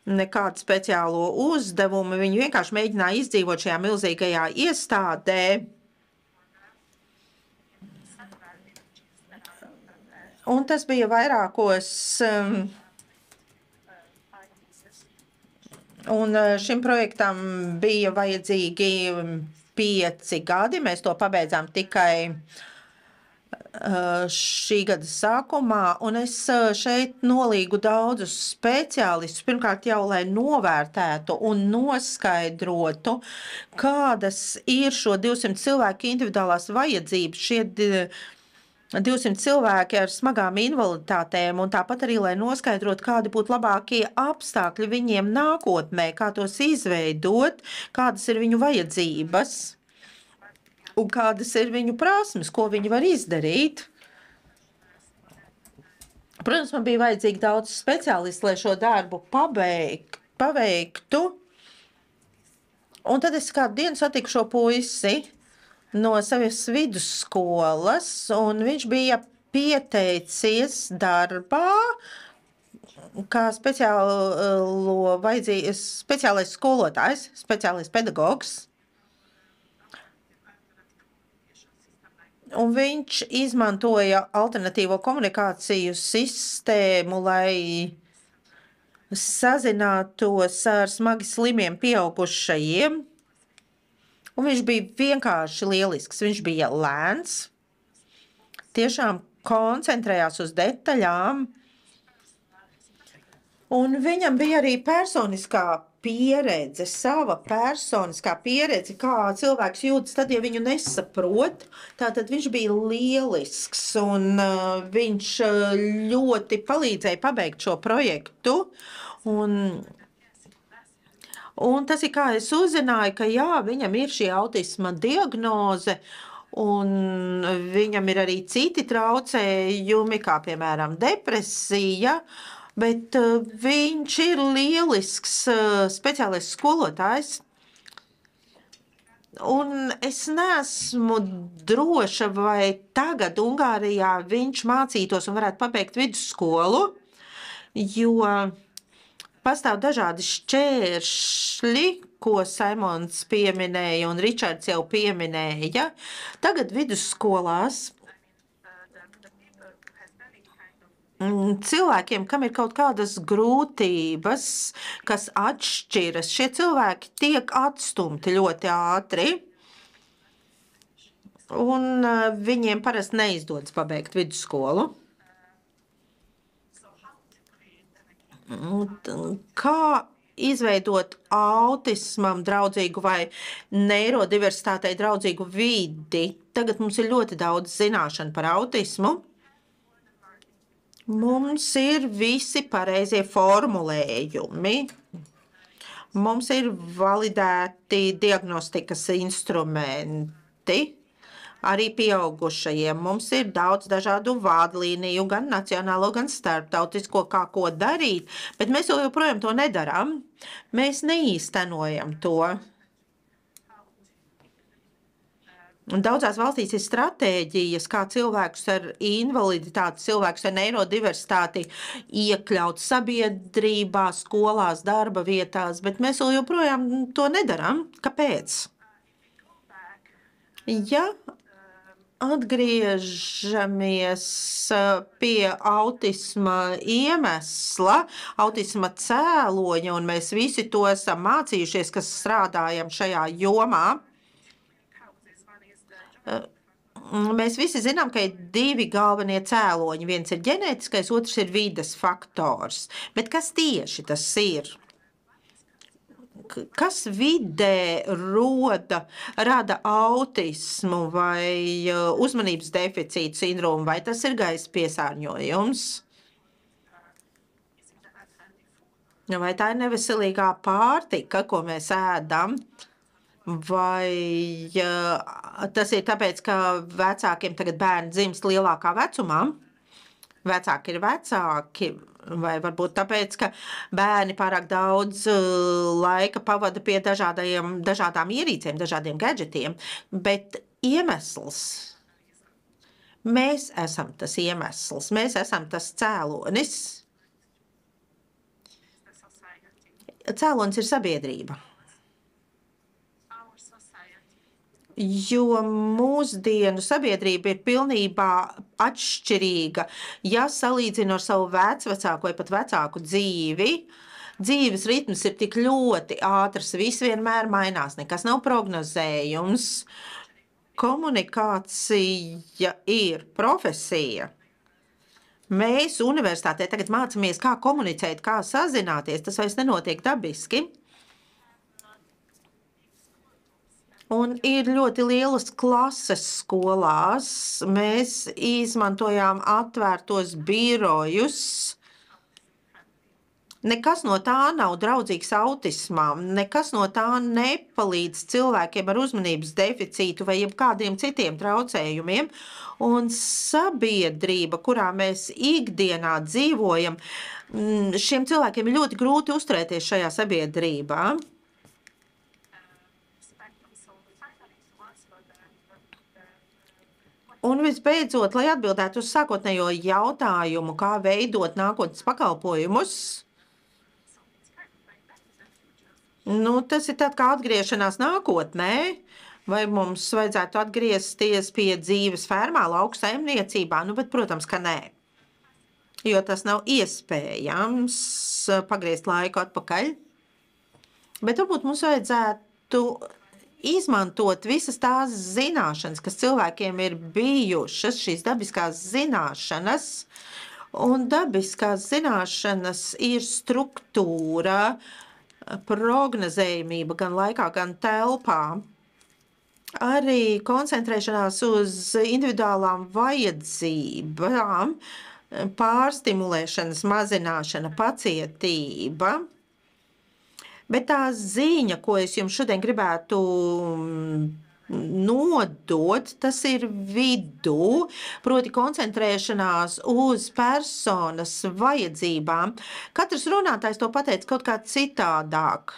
D: nekāda speciālo uzdevumu. Viņi vienkārši mēģināja izdzīvot šajā milzīgajā iestādē. Un tas bija vairākos, un šim projektam bija vajadzīgi 5 gadi. Mēs to pabeidzām tikai šī gada sākumā, un es šeit nolīgu daudzus speciālistus, pirmkārt jau, lai novērtētu un noskaidrotu, kādas ir šo 200 cilvēku individuālās vajadzības. Šie 200 cilvēki ar smagām invaliditātēm, un tāpat arī, lai noskaidrotu, kādi būtu labākie apstākļi viņiem nākotnē, kā tos izveidot, kādas ir viņu vajadzības un kādas ir viņu prasmes, ko viņi var izdarīt. Protams, man bija vajadzīgi daudz speciālistu, lai šo darbu paveiktu. Un tad es kādu dienu satiku šo puisi no savas vidusskolas, un viņš bija pieteicies darbā kā speciālais skolotājs, speciālais pedagogs. Un viņš izmantoja alternatīvo komunikāciju sistēmu, lai sazinātos ar smagi slimiem pieaugušajiem. Un viņš bija vienkārši lielisks. Viņš bija lēns, tiešām koncentrējās uz detaļām. Un viņam bija arī personiskā pieredze, sava personiskā pieredze, kā cilvēks jūtas tad, ja viņu nesaprot. Tātad viņš bija lielisks un viņš ļoti palīdzēja pabeigt šo projektu. Un tas ir kā es uzzināju, ka jā, viņam ir šī autisma diagnoze, un viņam ir arī citi traucējumi, kā piemēram depresija, bet viņš ir lielisks speciālais skolotājs. Un es neesmu droša, vai tagad Ungārijā viņš mācītos un varētu pabeigt vidusskolu, jo pastāv dažādi šķēršļi, ko Saimons pieminēja un Ričards jau pieminēja. Tagad vidusskolās cilvēkiem, kam ir kaut kādas grūtības, kas atšķiras, šie cilvēki tiek atstumti ļoti ātri, un viņiem parasti neizdodas pabeigt vidusskolu. Kā izveidot autismam draudzīgu vai neirodiversitātei draudzīgu vidi? Tagad mums ir ļoti daudz zināšanu par autismu. Mums ir visi pareizie formulējumi. Mums ir validēti diagnostikas instrumenti, arī pieaugušajiem. Mums ir daudz dažādu vādlīniju, gan nacionālo, gan starptautisko, kā ko darīt, bet mēs joprojām to nedarām. Mēs neīstenojam to. Un daudzās valstīs ir stratēģijas, kā cilvēkus ar invaliditāti, cilvēkus ar neirodiversitāti iekļaut sabiedrībā, skolās, darba vietās, bet mēs joprojām to nedarām. Kāpēc? Ja atgriežamies pie autisma iemesla, autisma cēloņa, un mēs visi to esam mācījušies, kas strādājam šajā jomā, mēs visi zinām, ka ir divi galvenie cēloņi. Viens ir ģenētiskais, otrs ir vides faktors. Bet kas tieši tas ir? Kas vidē rada autismu vai uzmanības deficīta sindromu, vai tas ir gaisa piesārņojums? Vai tā ir neveselīgā pārtika, ko mēs ēdam? Vai tas ir tāpēc, ka vecākiem tagad bērni dzimst lielākā vecumā? Vecāki ir vecāki, vai varbūt tāpēc, ka bērni pārāk daudz laika pavada pie dažādām ierīcēm, dažādiem gadžetiem, bet iemesls. Mēs esam tas iemesls, mēs esam tas cēlonis. Cēlonis ir sabiedrība. Jo mūsdienu sabiedrība ir pilnībā atšķirīga. Ja salīdzinu ar savu vecvecāku vai pat vecāku dzīvi, dzīves ritms ir tik ļoti ātrs, viss vienmēr mainās, nekas nav prognozējums. Komunikācija ir profesija. Mēs universitātē tagad mācāmies, kā komunicēt, kā sazināties, tas vairs nenotiek dabiski. Un ir ļoti lielas klases skolās. Mēs izmantojām atvērtos birojus. Nekas no tā nav draudzīgs autismam, nekas no tā nepalīdz cilvēkiem ar uzmanības deficītu vai jebkādiem citiem traucējumiem. Un sabiedrība, kurā mēs ikdienā dzīvojam, šiem cilvēkiem ir ļoti grūti uzturēties šajā sabiedrībā. Un visbeidzot, lai atbildētu uz sākotnējo jautājumu, kā veidot nākotnes pakalpojumus, tas ir tad kā atgriešanās nākotnē, vai mums vajadzētu atgriezties pie dzīves fermā, lauksaimniecībā, bet, protams, ka nē, jo tas nav iespējams pagriezt laiku atpakaļ. Bet varbūt mums vajadzētu izmantot visas tās zināšanas, kas cilvēkiem ir bijušas, šīs dabiskās zināšanas, Un dabiskās zināšanas ir struktūra, prognozējumība gan laikā, gan telpā. Arī koncentrēšanās uz individuālām vajadzībām, pārstimulēšanas mazināšana, pacietība. Bet tā ziņa, ko es jums šodien gribētu nodot, tas ir vidū, proti koncentrēšanās uz personas vajadzībām. Katrs runātājs to pateica kaut kā citādāk.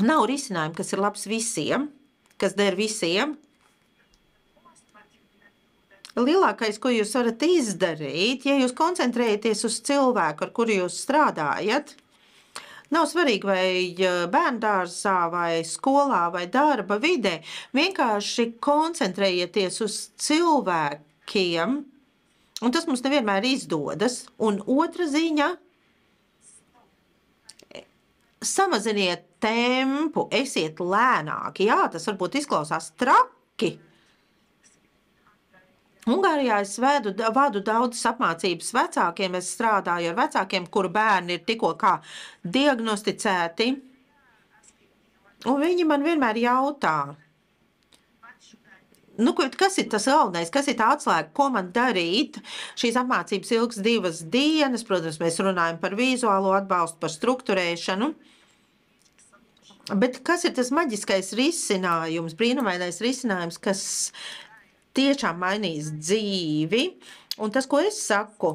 D: Nav risinājumu, kas ir labs visiem, kas der visiem. Lielākais, ko jūs varat izdarīt, ja jūs koncentrējaties uz cilvēku, ar kuru jūs strādājat, nav svarīgi vai bērndārzā, vai skolā, vai darba vidē, vienkārši koncentrējieties uz cilvēkiem, un tas mums nevienmēr izdodas. Un otra ziņa – samaziniet tempu, esiet lēnāki. Jā, tas varbūt izklausās traki. Ungārijā es vadu daudzas apmācības vecākiem. Es strādāju ar vecākiem, kuru bērni ir tikko kā diagnosticēti. Un viņi man vienmēr jautā, kas ir tas galvenais, kas ir tā atslēga, ko man darīt? Šīs apmācības ilgs 2 dienas, protams, mēs runājam par vizuālo atbalstu, par strukturēšanu. Bet kas ir tas maģiskais risinājums, brīnumainais risinājums, kas tiešām mainīs dzīvi? Un tas, ko es saku,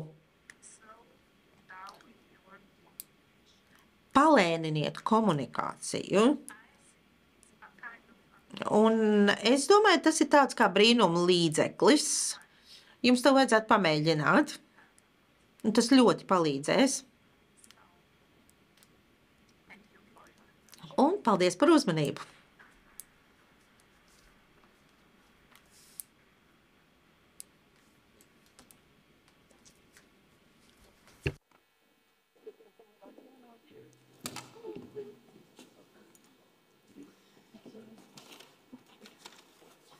D: palēniniet komunikāciju. Un es domāju, tas ir tāds kā brīnuma līdzeklis. Jums to vajadzētu pamēģināt. Un tas ļoti palīdzēs. Un paldies par uzmanību.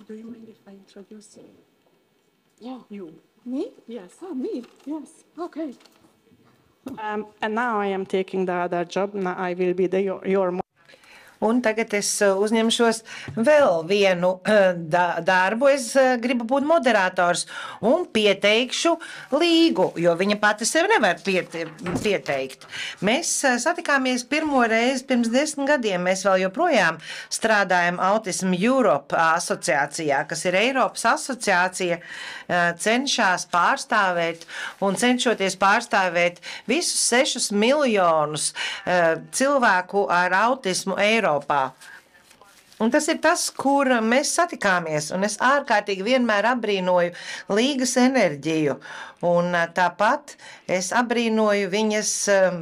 E: Do you mind if I introduce you?
A: Yeah.
E: You.
A: Me?
E: Yes.
A: Oh, me? Yes. Okay.
E: And now I am taking the other job. Now I will be your
C: Un tagad es uzņemšos vēl vienu darbu. Es gribu būt moderators un pieteikšu Līgu, jo viņa pati sev nevar pieteikt. Mēs satikāmies pirmo reizi pirms 10 gadiem. Mēs vēl joprojām strādājam Autism Europe asociācijā, kas ir Eiropas asociācija, cenšas pārstāvēt un cenšoties pārstāvēt visus 6 miljonus cilvēku ar autismu Eiropā. Un tas ir tas, kur mēs satikāmies, un es ārkārtīgi vienmēr abrīnoju Līgas enerģiju, un tāpat es abrīnoju viņas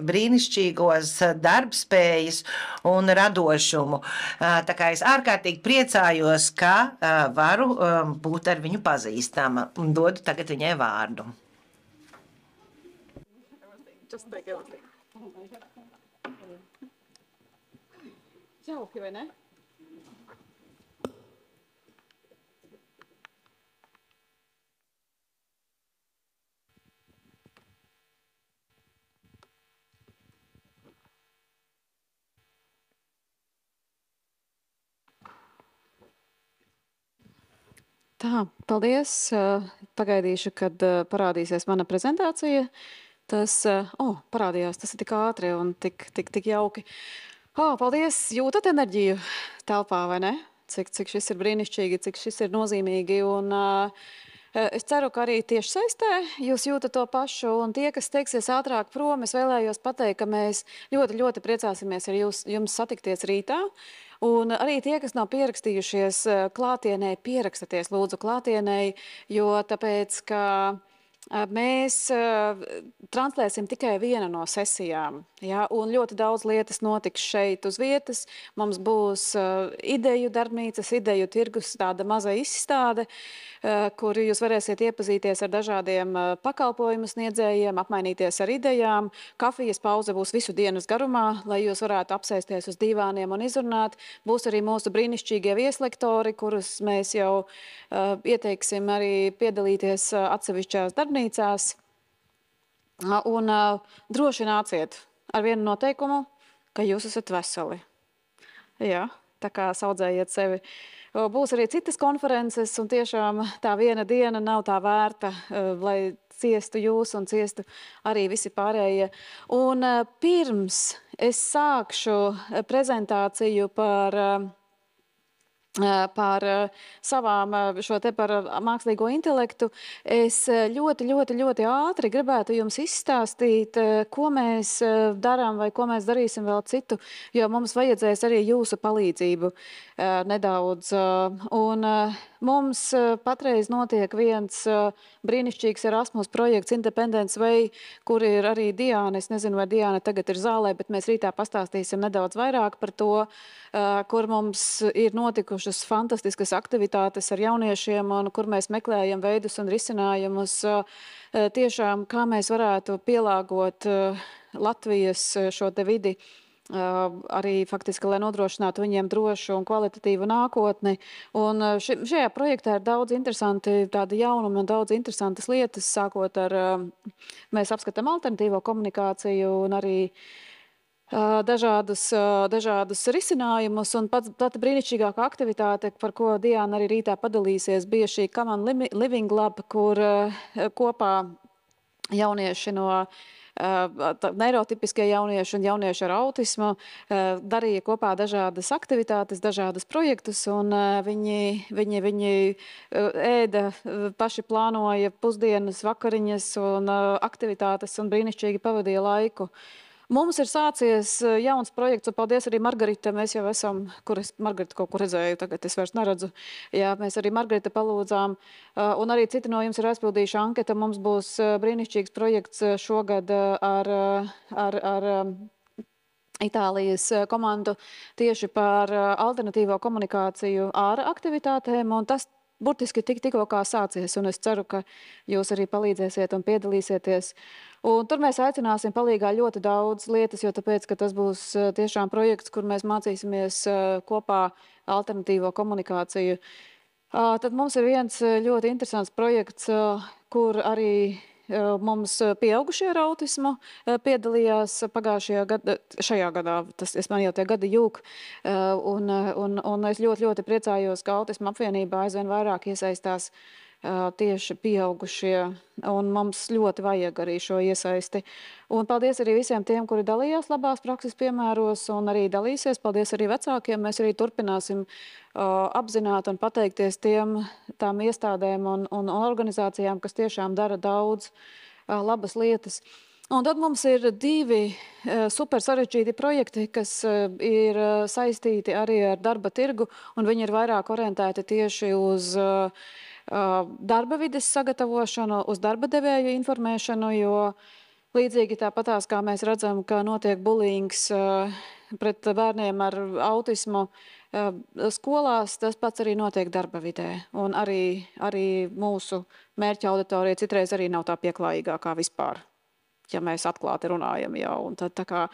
C: brīnišķīgos darbspējas un radošumu. Tā kā es ārkārtīgi priecājos, ka varu būt ar viņu pazīstama, un dodu tagad viņai vārdu.
A: Just take everything. Jauki, vai ne? Tā, paldies. Pagaidīšu, kad parādīsies mana prezentācija. Tas, parādījās, tas ir tik ātri un tik jauki. Paldies, jūtat enerģiju telpā, vai ne? Cik šis ir brīnišķīgi, cik šis ir nozīmīgi. Un es ceru, ka arī tieši saistē jūs jūtat to pašu. Un tie, kas teiksies ātrāk prom, es vēlējos pateikt, ka mēs ļoti, ļoti priecāsimies ar jums satikties rītā. Un arī tie, kas nav pierakstījušies klātienē, pierakstaties lūdzu klātienē, jo tāpēc, ka mēs translēsim tikai vienu no sesijām, ja, un ļoti daudz lietas notiks šeit uz vietas. Mums būs ideju darbnīcas, ideju tirgus, tāda maza izstāde, kur jūs varēsiet iepazīties ar dažādiem pakalpojumu sniedzējiem, apmainīties ar idejām. Kafijas pauze būs visu dienas garumā, lai jūs varētu apsēsties uz divāniem un izrunāt. Būs arī mūsu brīnišķīgie vieslektori, kurus mēs jau ieteiksim arī piedalīties atsevišķās darbnīcās. Un droši nāciet ar vienu noteikumu, ka jūs esat veseli. Jā, tā kā saudzējiet sevi. Būs arī citas konferences, un tiešām tā viena diena nav tā vērta, lai ciestu jūs un ciestu arī visi pārējie. Un pirms es sākšu prezentāciju par savām šo te par mākslīgo intelektu, es ļoti ātri gribētu jums izstāstīt, ko mēs darām vai ko mēs darīsim vēl citu, jo mums vajadzēs arī jūsu palīdzību nedaudz. Un mums patreiz notiek viens brīnišķīgs Erasmus projekts Independence Way, kur ir arī Diāna. Es nezinu, vai Diāna tagad ir zālē, bet mēs rītā pastāstīsim nedaudz vairāk par to, kur mums ir notikušas fantastiskas aktivitātes ar jauniešiem un kur mēs meklējam veidus un risinājumus tiešām, kā mēs varētu pielāgot Latvijas šo te vidi arī faktiski, lai nodrošinātu viņiem drošu un kvalitatīvu nākotni. Un šajā projektā ir daudz interesanti tādi jaunumi un daudz interesantas lietas, sākot ar, mēs apskatām alternatīvo komunikāciju un arī dažādus risinājumus, un pati brīnišķīgākā aktivitāte, par ko Diāna arī rītā padalīsies, bija šī Common Living Lab, kur kopā jaunieši no neirotipiskie jaunieši un jaunieši ar autismu darīja kopā dažādas aktivitātes, dažādas projektus, un viņi ēda, paši plānoja pusdienas, vakariņas un aktivitātes un brīnišķīgi pavadīja laiku. Mums ir sācies jauns projekts, un paldies arī Margarita. Mēs jau esam, kur es Margarita kaut kur redzēju, tagad es vairs neredzu. Jā, mēs arī Margarita palūdzām, un arī citi no jums ir aizpildījuši anketa. Mums būs brīnišķīgs projekts šogad ar Itālijas komandu tieši par alternatīvo komunikāciju ārā aktivitātēm, un tas burtiski tikko kā sācies, un es ceru, ka jūs arī palīdzēsiet un piedalīsieties. Un tur mēs aicināsim palīgā ļoti daudz lietas, jo tāpēc, ka tas būs tiešām projekts, kur mēs mācīsimies kopā alternatīvo komunikāciju. Tad mums ir viens ļoti interesants projekts, kur arī mums pieaugušie ar autismu piedalījās šajā gadā, man jau tie gadi jūk, un es ļoti priecājos, ka Autisma apvienībā aizvien vairāk iesaistās tieši pieaugušie, un mums ļoti vajag arī šo iesaisti. Un paldies arī visiem tiem, kuri dalījās labās prakses piemēros un arī dalīsies. Paldies arī vecākiem. Mēs arī turpināsim apzināt un pateikties tām iestādēm un organizācijām, kas tiešām dara daudz labas lietas. Un tad mums ir 2 super sarežģīti projekti, kas ir saistīti arī ar darba tirgu, un viņi ir vairāk orientēti tieši uz darba vides sagatavošanu, uz darba devēju informēšanu, jo līdzīgi tāpatās, kā mēs redzam, ka notiek bullyings pret bērniem ar autismu skolās, tas pats arī notiek darba vidē. Un arī mūsu mērķa auditorija citreiz arī nav tā pieklājīgākā vispār, ja mēs atklāti runājam jau. Un tad tā kā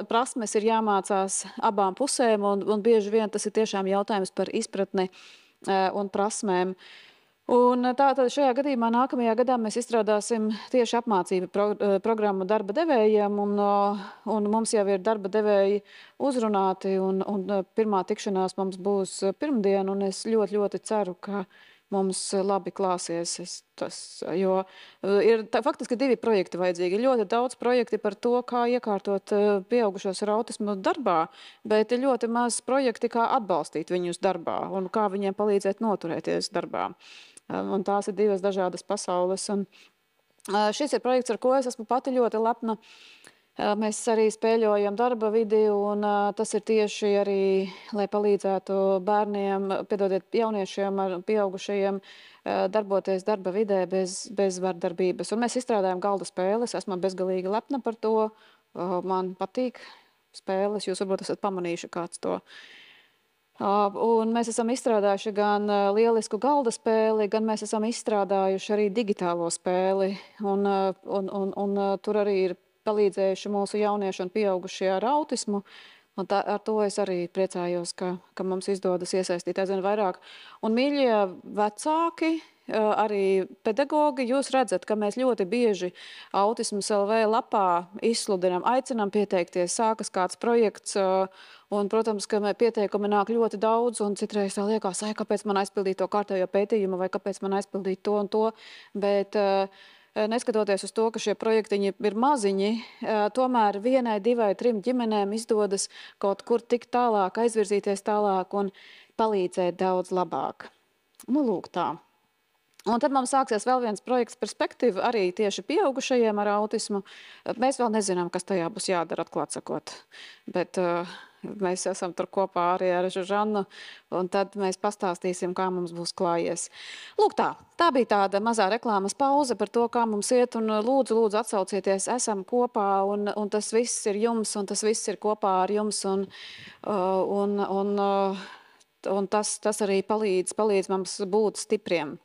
A: prasmes ir jāmācās abām pusēm, un bieži vien tas ir tiešām jautājums par izpratni un prasmēm. Un tātad šajā gadījumā nākamajā gadā mēs izstrādāsim tieši apmācību programmu darba devējiem, un mums jau ir darba devēji uzrunāti, un pirmā tikšanās mums būs pirmdien, un es ļoti ceru, ka mums labi klāsies. Jo ir faktiski 2 projekti vajadzīgi. Ļoti daudz projekti par to, kā iekārtot pieaugušos ar autismu darbā, bet ir ļoti maz projekti, kā atbalstīt viņus darbā un kā viņiem palīdzēt noturēties darbā. Un tās ir 2 dažādas pasaules. Un šis ir projekts, ar ko es esmu pati ļoti lepna. Mēs arī spēļojam darba vidi, un tas ir tieši arī, lai palīdzētu bērniem, jauniešiem ar pieaugušajiem darboties darba vidē bez vardarbības. Un mēs izstrādājam galda spēles, esmu bezgalīgi lepna par to. Man patīk spēles, jūs varbūt esat pamanījuši kāds to. Un mēs esam izstrādājuši gan lielisku galda spēli, gan mēs esam izstrādājuši arī digitālo spēli. Un tur arī ir palīdzējuši mūsu jaunieši un pieaugušie ar autismu. Un ar to es arī priecājos, ka mums izdodas iesaistīt aizvien vairāk. Un, mīļie vecāki, arī pedagogi, jūs redzat, ka mēs ļoti bieži Autisms LV lapā izsludinām, aicinām pieteikties, sākas kāds projekts, un, protams, ka pieteikumi nāk ļoti daudz, un citreiz tā liekas, kāpēc man aizpildīt to kārtējo pētījumu, vai kāpēc man aizpildīt to un to, bet neskatoties uz to, ka šie projektiņi ir maziņi, tomēr 1, 2, 3 ģimenēm izdodas kaut kur tik tālāk, aizvirzīties tālāk un palīdzēt daudz labāk. Nu, lūk tā. Un tad mums sāksies vēl viens projekts Perspektīva, arī tieši pieaugušajiem ar autismu. Mēs vēl nezinām, kas tajā būs jādara, atklāt sakot. Bet mēs esam tur kopā arī ar Žužannu, un tad mēs pastāstīsim, kā mums būs klājies. Lūk tā bija tāda mazā reklāmas pauze par to, kā mums iet, un lūdzu atsaucieties, esam kopā, un tas viss ir jums, un tas viss ir kopā ar jums, un tas arī palīdz mums būt stipriem.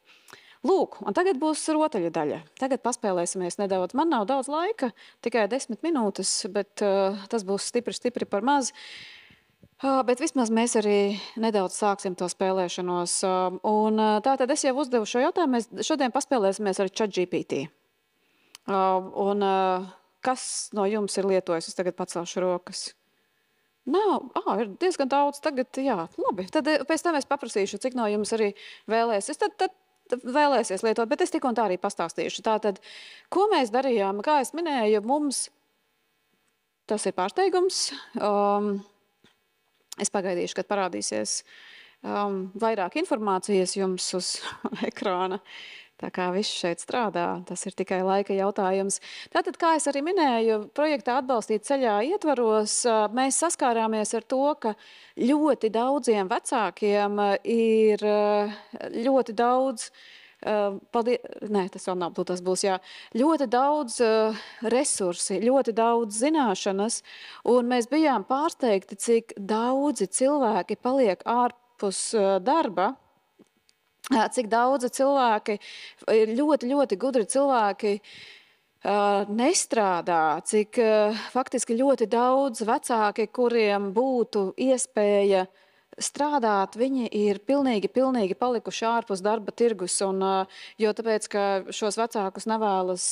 A: Lūk, un tagad būs rotaļu daļa. Tagad paspēlēsimies nedaudz. Man nav daudz laika, tikai 10 minūtes, bet tas būs stipri par maz. Bet vismaz mēs arī nedaudz sāksim to spēlēšanos. Un tātad es jau uzdevu šo jautājumu. Mēs šodien paspēlēsimies ar ChatGPT. Un kas no jums ir lietojis? Es tagad pacelšu rokas. Nav, ir diezgan daudz tagad, jā, labi. Tad pēc tam es paprasīšu, cik no jums arī vēlēsies. Tad vēlēsies lietot, bet es tik un tā arī pastāstīšu. Tātad, ko mēs darījām, kā es minēju, mums tas ir pārsteigums. Es pagaidīšu, kad parādīsies vairāk informācijas jums uz ekrāna. Tā kā viss šeit strādā, tas ir tikai laika jautājums. Tātad, kā es arī minēju, projektā Atbalstīt ceļā ietvaros, mēs saskārāmies ar to, ka ļoti daudziem vecākiem ir ļoti daudz, tas vēl nav, tas būs, jā, ļoti daudz resursi, ļoti daudz zināšanas, un mēs bijām pārsteigti, cik daudzi cilvēki paliek ārpus darba, cik daudzi cilvēki, ir ļoti gudri cilvēki, nestrādā, cik faktiski ļoti daudz vecāki, kuriem būtu iespēja strādāt, viņi ir pilnīgi palikuši ārpus darba tirgus, jo tāpēc, ka šos vecākus nevēlas,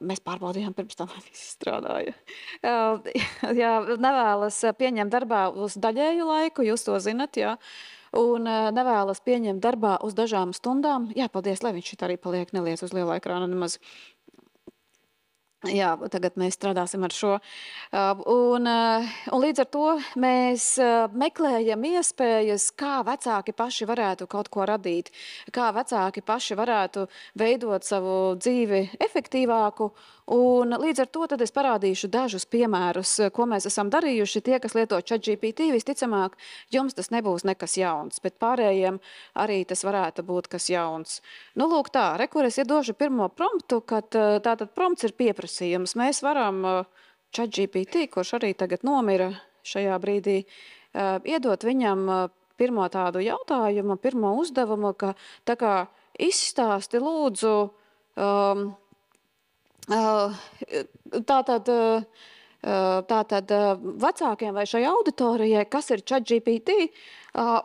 A: mēs pārbaudījām pirms tam, vai visi strādāja, nevēlas pieņemt darbā uz daļēju laiku, jūs to zinat, jā, un nevēlas pieņemt darbā uz dažām stundām. Jā, paldies, lai viņš šit arī paliek, neliec uz liela ekrāna nemaz. Jā, tagad mēs strādāsim ar šo. Un līdz ar to mēs meklējam iespējas, kā vecāki paši varētu kaut ko radīt, kā vecāki paši varētu veidot savu dzīvi efektīvāku. Un līdz ar to tad es parādīšu dažus piemērus, ko mēs esam darījuši. Tie, kas lieto ChatGPT, visticamāk, jums tas nebūs nekas jauns, bet pārējiem arī tas varētu būt kas jauns. Nu, lūk tā, kur es iedošu pirmo promptu, kad tātad prompts ir pieprasījums. Mēs varam ChatGPT, kurš arī tagad nomira šajā brīdī, iedot viņam pirmo tādu jautājumu, pirmo uzdevumu, ka tā kā izstāsti lūdzu, tātad vecākiem vai šai auditorijai, kas ir ChatGPT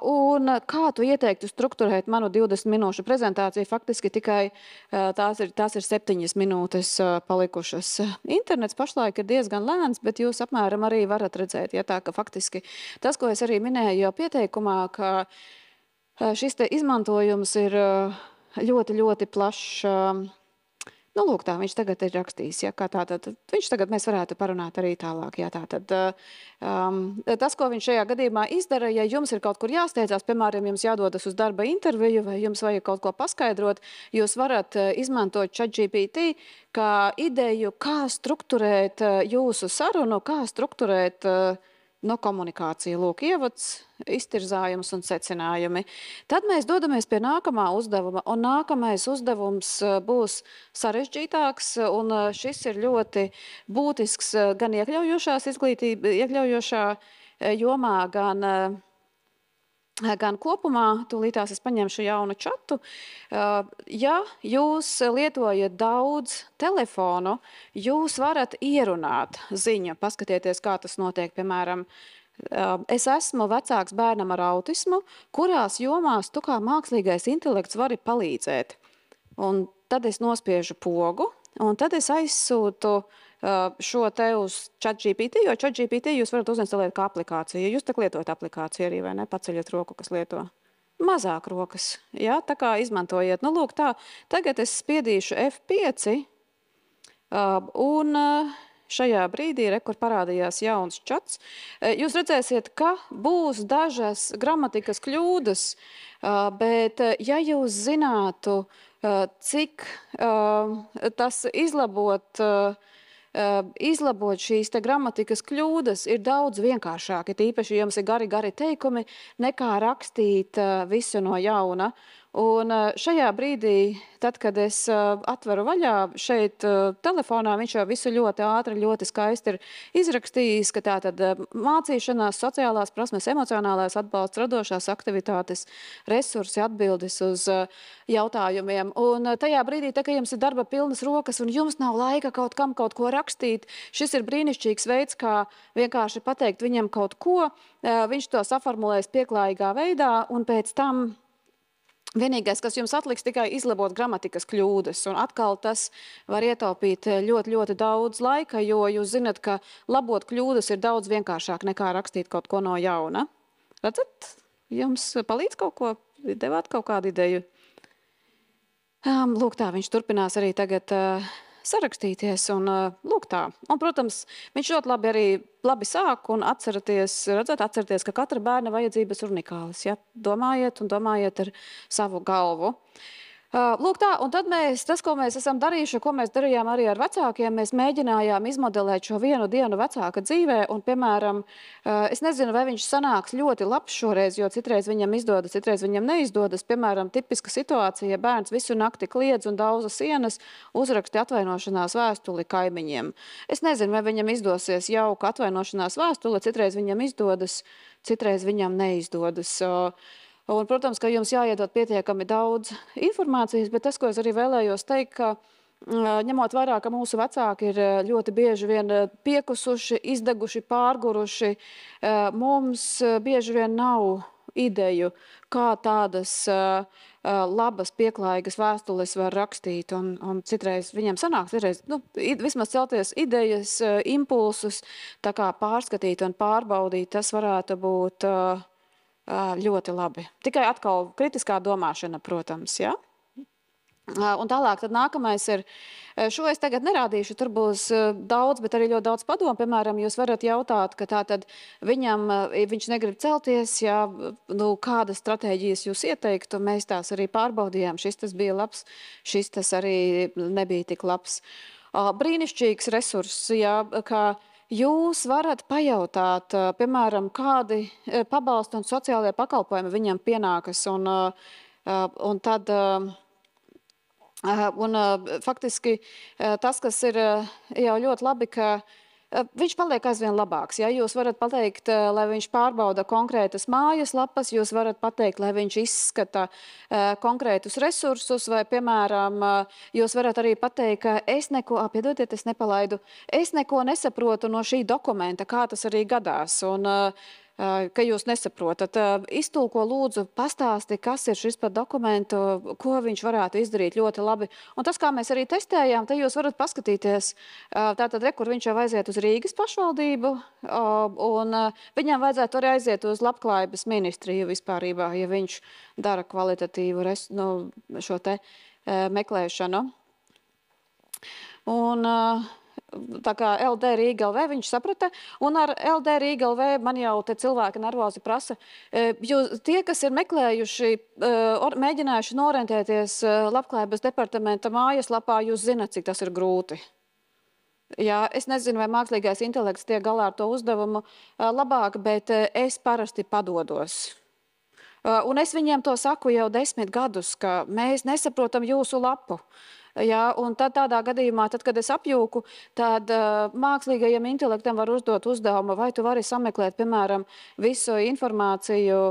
A: un kā tu ieteiktu strukturēt manu 20 minūšu prezentāciju. Faktiski tikai tās ir 7 minūtes palikušas. Internets pašlaik ir diezgan lēns, bet jūs apmēram arī varat redzēt, ja tā, ka faktiski tas, ko es arī minēju jau pieteikumā, ka šis te izmantojums ir ļoti plašs. Nu, lūk tā, viņš tagad ir rakstījis, ja, kā tātad, viņš tagad mēs varētu parunāt arī tālāk, ja, tātad, tas, ko viņš šajā gadījumā izdara, ja jums ir kaut kur jāsteidzās, piemēram, jums jādodas uz darba interviju vai jums vajag kaut ko paskaidrot, jūs varat izmantot ChatGPT kā ideju, kā strukturēt jūsu sarunu, kā strukturēt komunikāciju, lūk, ievads, iztirzājums un secinājumi. Tad mēs dodamies pie nākamā uzdevuma, un nākamais uzdevums būs sarežģītāks, un šis ir ļoti būtisks gan iekļaujošā jomā, gan kopumā, tūlītās es paņemšu jaunu čatu. Ja jūs lietojat daudz telefonu, jūs varat ierunāt ziņu, paskatieties, kā tas notiek, piemēram, es esmu vecāks bērnam ar autismu, kurās jomās tu kā mākslīgais intelekts vari palīdzēt. Un tad es nospiežu pogu, un tad es aizsūtu šo te uz ChatGPT, jo ChatGPT jūs varat uzinstalēt kā aplikāciju. Jūs tak lietojat aplikāciju arī, vai ne? Paceļat roku, kas lieto. Mazāk rokas, jā, tā kā izmantojiet. Nu, lūk, tā, tagad es spiedīšu F5, un šajā brīdī, kur parādījās jauns čats, jūs redzēsiet, ka būs dažas gramatikas kļūdas, bet ja jūs zinātu, cik tas izlabot šīs te gramatikas kļūdas ir daudz vienkāršāk, tīpaši, ja jums ir gari teikumi, nekā rakstīt visu no jauna. Un šajā brīdī, tad, kad es atveru vaļā šeit telefonā, viņš jau visu ļoti ātri, ļoti skaisti ir izrakstījis, ka tā tad mācīšanās, sociālās prasmes, emocionālais atbalsts, radošās aktivitātes, resursi, atbildes uz jautājumiem. Un tajā brīdī, tā, ka jums ir darba pilnas rokas un jums nav laika kaut kam kaut ko rakstīt, šis ir brīnišķīgs veids, kā vienkārši pateikt viņam kaut ko, viņš to saformulēs pieklājīgā veidā un pēc tam vienīgais, kas jums atliks, tikai izlabot gramatikas kļūdas, un atkal tas var ietaupīt ļoti, ļoti daudz laika, jo jūs zinat, ka labot kļūdas ir daudz vienkāršāk nekā rakstīt kaut ko no jauna. Redzat? Jums palīdz kaut ko? Devāt kaut kādu ideju? Lūk tā, viņš turpinās arī tagad sarakstīties, un lūk tā. Un, protams, viņš ļoti labi sāk, un atcerieties, ka katra bērna vajadzības ir unikālas. Ja? Domājiet ar savu galvu. Lūk tā, un tad tas, ko mēs esam darījuši, ko mēs darījām arī ar vecākiem, mēs mēģinājām izmodelēt šo vienu dienu vecāka dzīvē, un, piemēram, es nezinu, vai viņš sanāks ļoti labs šoreiz, jo citreiz viņam izdodas, citreiz viņam neizdodas. Piemēram, tipiska situācija, ja bērns visu nakti kliedz un dauza sienas, uzraksti atvainošanās vēstuli kaimiņiem. Es nezinu, vai viņam izdosies jauka atvainošanās vēstule, citreiz viņam izdodas, citreiz viņam neizdodas. Un, protams, ka jums jāiedod pietiekami daudz informācijas, bet tas, ko es arī vēlējos teikt, ka ņemot vērā, ka mūsu vecāki ir ļoti bieži vien piekusuši, izdeguši, pārguruši, mums bieži vien nav ideju, kā tādas labas, pieklājīgas vēstules var rakstīt, un citreiz viņam sanāk, vismaz celties idejas, impulsus, tā kā pārskatīt un pārbaudīt, tas varētu būt ļoti labi. Tikai atkal kritiskā domāšana, protams, ja? Un tālāk, tad nākamais ir, šo es tagad nerādīšu, tur būs daudz, bet arī ļoti daudz padomu. Piemēram, jūs varat jautāt, ka tātad viņš negrib celties, ja, kādas stratēģijas jūs ieteiktu, mēs tās arī pārbaudījām, šis tas bija labs, šis tas arī nebija tik labs. Brīnišķīgs resurss, ja, ka jūs varat pajautāt, piemēram, kādi pabalsti un sociālajie pakalpojumi viņam pienākas, un tad, faktiski tas, kas ir jau ļoti labi, ka viņš paliek aizvien labāks. Ja? Jūs varat pateikt, lai viņš pārbauda konkrētas mājas lapas, jūs varat pateikt, lai viņš izskata konkrētus resursus, vai, piemēram, jūs varat arī pateikt, ka es neko nesaprotu no šī dokumenta, kā tas arī gadās. Un, ka jūs nesaprotat. Iztulko lūdzu pastāsti, kas ir šis par dokumentu, ko viņš varētu izdarīt ļoti labi. Un tas, kā mēs arī testējām, te jūs varat paskatīties, tātad kur viņš jau aiziet uz Rīgas pašvaldību, un viņam vajadzētu arī aiziet uz Labklājības ministriju vispārībā, ja viņš dara kvalitatīvu šo te meklēšanu. Un tā kā LD Rīga LV viņš saprata, un ar LD Rīga LV man jau te cilvēki nervozi prasa, tie, kas ir meklējuši, mēģinājuši orientēties Labklājības departamenta mājaslapā, jūs zināt, cik tas ir grūti. Jā, es nezinu, vai mākslīgais intelekts tiek galā ar to uzdevumu labāk, bet es parasti padodos. Un es viņiem to saku jau 10 gadus, ka mēs nesaprotam jūsu lapu. Ja, un tad tādā gadījumā, kad es apjūku, tad mākslīgajam intelektam var uzdot uzdevumu, vai tu vari sameklēt, piemēram, visu informāciju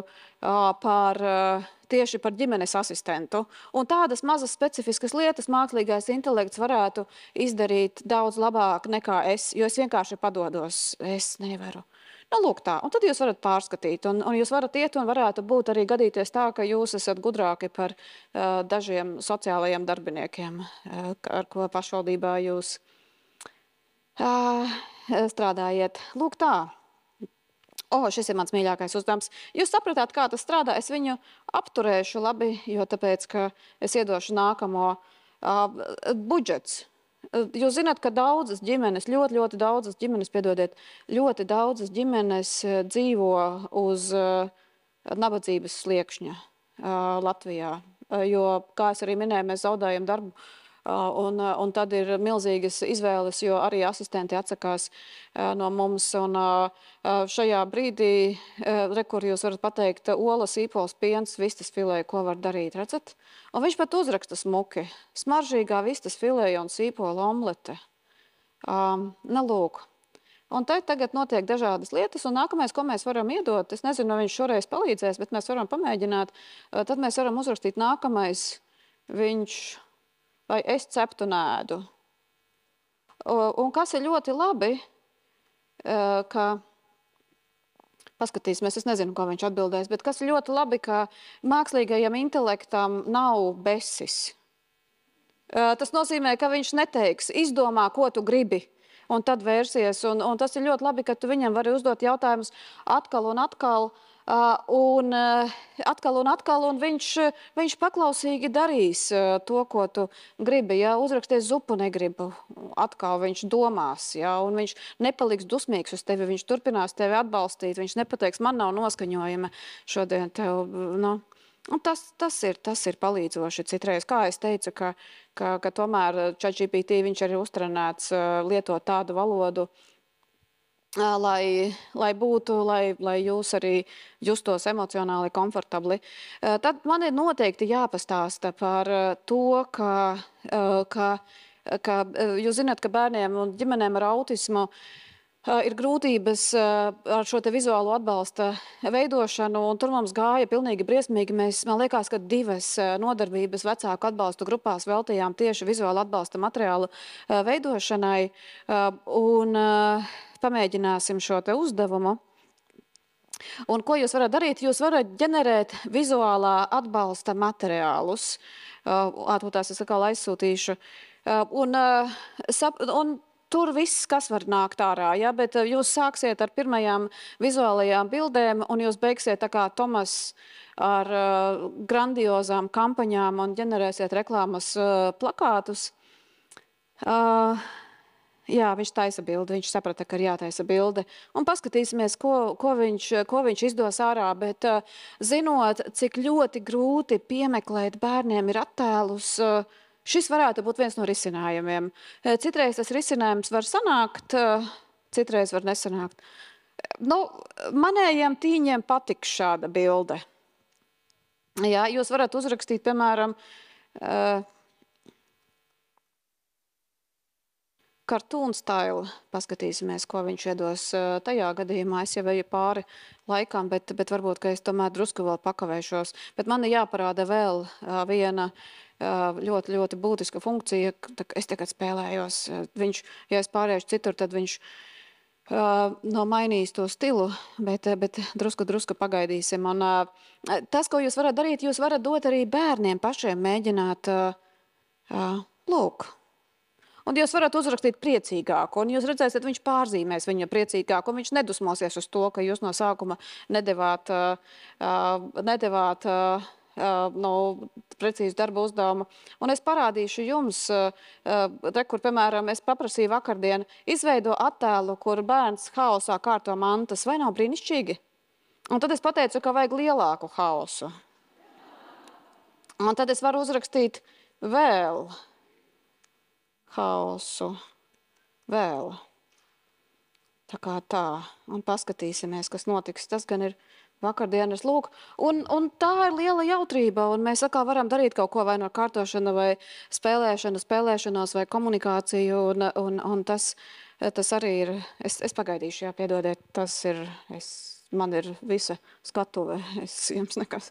A: tieši par ģimenes asistentu. Un tādas mazas specifiskas lietas mākslīgais intelekts varētu izdarīt daudz labāk nekā es, jo es vienkārši padodos, es nevaru. Nu, lūk tā, un tad jūs varat pārskatīt, un jūs varat iet un varētu būt arī gadīties tā, ka jūs esat gudrāki par dažiem sociālajiem darbiniekiem, ar ko pašvaldībā jūs strādājiet. Lūk tā. Šis ir mans mīļākais uzdevums. Jūs sapratāt, kā tas strādā, es viņu apturēšu labi, jo tāpēc, ka es iedošu nākamo budžets. Jūs zināt, ka daudzas ģimenes, ļoti daudzas ģimenes, piedodiet, ļoti daudzas ģimenes dzīvo uz nabadzības sliekšņa Latvijā, jo, kā es arī minēju, mēs zaudējam darbu, un tad ir milzīgas izvēles, jo arī asistenti atsakās no mums, un šajā brīdī, kur jūs varat pateikt, olas, īpols, piens, vistas filē, ko var darīt, redzat? Un viņš pat uzraksta smuki, smaržīgā vistas filē un sīpola omlete. Lūk. Un tagad notiek dažādas lietas, un nākamais, ko mēs varam iedot, es nezinu, vai viņš šoreiz palīdzēs, bet mēs varam pamēģināt, tad mēs varam uzrakstīt nākamais, vai es ceptu nēdu. Un kas ir ļoti labi, ka, paskatīsimies, es nezinu, ko viņš atbildēs, bet kas ir ļoti labi, ka mākslīgajam intelektam nav besis. Tas nozīmē, ka viņš neteiks, izdomā, ko tu gribi, un tad vērsies. Un tas ir ļoti labi, ka tu viņam vari uzdot jautājumus atkal un atkal, un viņš paklausīgi darīs to, ko tu gribi. Ja uzraksties zupu negribu, atkal viņš domās, ja, un viņš nepaliks dusmīgs uz tevi, viņš turpinās tevi atbalstīt, viņš nepateiks, man nav noskaņojuma šodien tev, nu. Un tas ir palīdzoši citreiz. Kā es teicu, ka tomēr ChatGPT viņš ir uztrenēts lietot tādu valodu, lai jūs arī justos emocionāli komfortabli. Tad man ir noteikti jāpastāsta par to, ka jūs zināt, ka bērniem un ģimenēm ar autismu ir grūtības ar šo te vizuālo atbalsta veidošanu, un tur mums gāja pilnīgi briesmīgi. Man liekas, ka 2 nodarbības vecāku atbalstu grupās veltījām tieši vizuālu atbalsta materiālu veidošanai, un pamēģināsim šo te uzdevumu. Un ko jūs varat darīt? Jūs varat ģenerēt vizuālā atbalsta materiālus. Tās es atkal aizsūtīšu. Un tur viss, kas var nākt ārā, ja? Bet jūs sāksiet ar pirmajām vizuālajām bildēm, un jūs beigsiet tā kā Tomas ar grandiozām kampaņām un ģenerēsiet reklāmas plakātus. Jā, viņš taisa bildi, viņš saprata, ka ir jātaisa bilde. Un paskatīsimies, ko viņš izdos ārā, bet zinot, cik ļoti grūti piemeklēt bērniem ir attēlus, šis varētu būt viens no risinājumiem. Citreiz tas risinājums var sanākt, citreiz var nesanākt. Nu, manējiem tīņiem patiks šāda bilde. Jā, jūs varat uzrakstīt, piemēram, cartoon style. Paskatīsimies, ko viņš iedos tajā gadījumā. Es jau eju pāri laikam, bet varbūt, ka es tomēr drusku vēl pakavēšos. Bet man ir jāparāda vēl viena ļoti, ļoti būtiska funkcija. Es tagad spēlējos. Ja es pārēšu citur, tad viņš mainīs to stilu, bet drusku pagaidīsim. Un tas, ko jūs varat darīt, jūs varat dot arī bērniem pašiem mēģināt lūk. Un jūs varat uzrakstīt priecīgāku, un jūs redzēsiet, viņš pārzīmēs viņa priecīgāku, un viņš nedusmosies uz to, ka jūs no sākuma nedevāt precīzu darba uzdevumu. Un es parādīšu jums, kur, piemēram, es paprasīju vakardien, izveido attēlu, kur bērns haosā kārto mantas, vai nav brīnišķīgi? Un tad es pateicu, ka vajag lielāku haosu. Un tad es varu uzrakstīt vēl haosu, vēl. Tā kā tā. Un paskatīsimies, kas notiks. Tas gan ir vakardienas lūk. Un tā ir liela jautrība, un mēs atkal varam darīt kaut ko vai no kārtošana, vai spēlēšanos, vai komunikāciju, un tas arī ir, es pagaidīšu, jā, piedodiet, tas ir, es man ir visa skatuve, es jums nekas.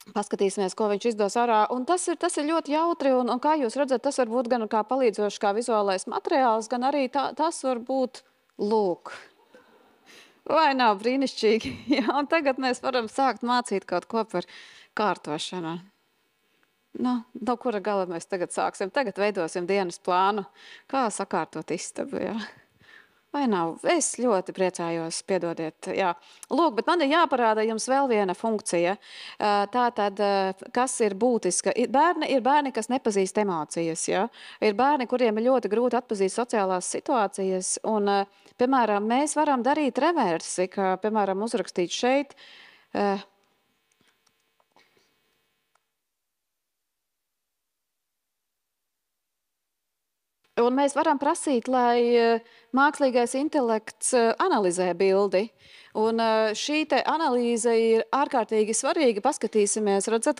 A: Paskatīsimies, ko viņš izdos ārā. Un tas ir ļoti jautri, un kā jūs redzat, tas var būt gan kā palīdzošs, kā vizuālais materiāls, gan arī tas var būt lūk. Vai nav brīnišķīgi? Jā, un tagad mēs varam sākt mācīt kaut ko par kārtošanu. No kura gala mēs tagad sāksim? Tagad veidosim dienas plānu, kā sakārtot istabu, jā. Vai nav? Es ļoti priecājos, piedodiet. Jā. Lūk, bet man ir jāparāda jums vēl viena funkcija. Tātad, kas ir būtiska? Ir bērni, kas nepazīst emocijas. Ja? Ir bērni, kuriem ir ļoti grūti atpazīt sociālās situācijas. Un, piemēram, mēs varam darīt reversi, ka, piemēram, uzrakstīt šeit. Un mēs varam prasīt, lai mākslīgais intelekts analizē bildi. Un šī te analīze ir ārkārtīgi svarīga. Paskatīsimies, redzat,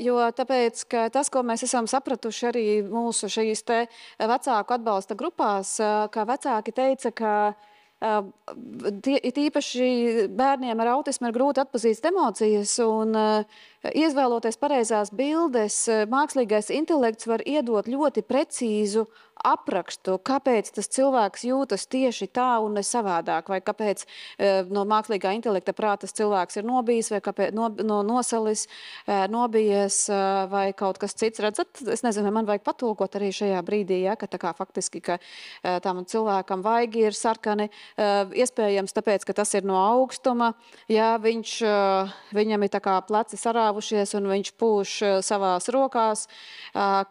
A: jo tāpēc, ka tas, ko mēs esam sapratuši arī mūsu šīs te vecāku atbalsta grupās, ka vecāki teica, ka tīpaši bērniem ar autismu ir grūti atpazīst emocijas un izvēloties pareizās bildes, mākslīgais intelekts var iedot ļoti precīzu aprakstu, kāpēc tas cilvēks jūtas tieši tā un ne savādāk, vai kāpēc no mākslīgā intelekta prāta tas cilvēks ir nobijis, vai kāpēc nosalis, nobijies, vai kaut kas cits. Redzat, es nezinu, vai man vajag patulkot arī šajā brīdī, ja, ka tā kā faktiski, ka tam cilvēkam vaigi ir sarkani, iespējams tāpēc, ka tas ir no augstuma, ja viņam ir tā kā pleci sarāvušies un viņš pūš savās rokās,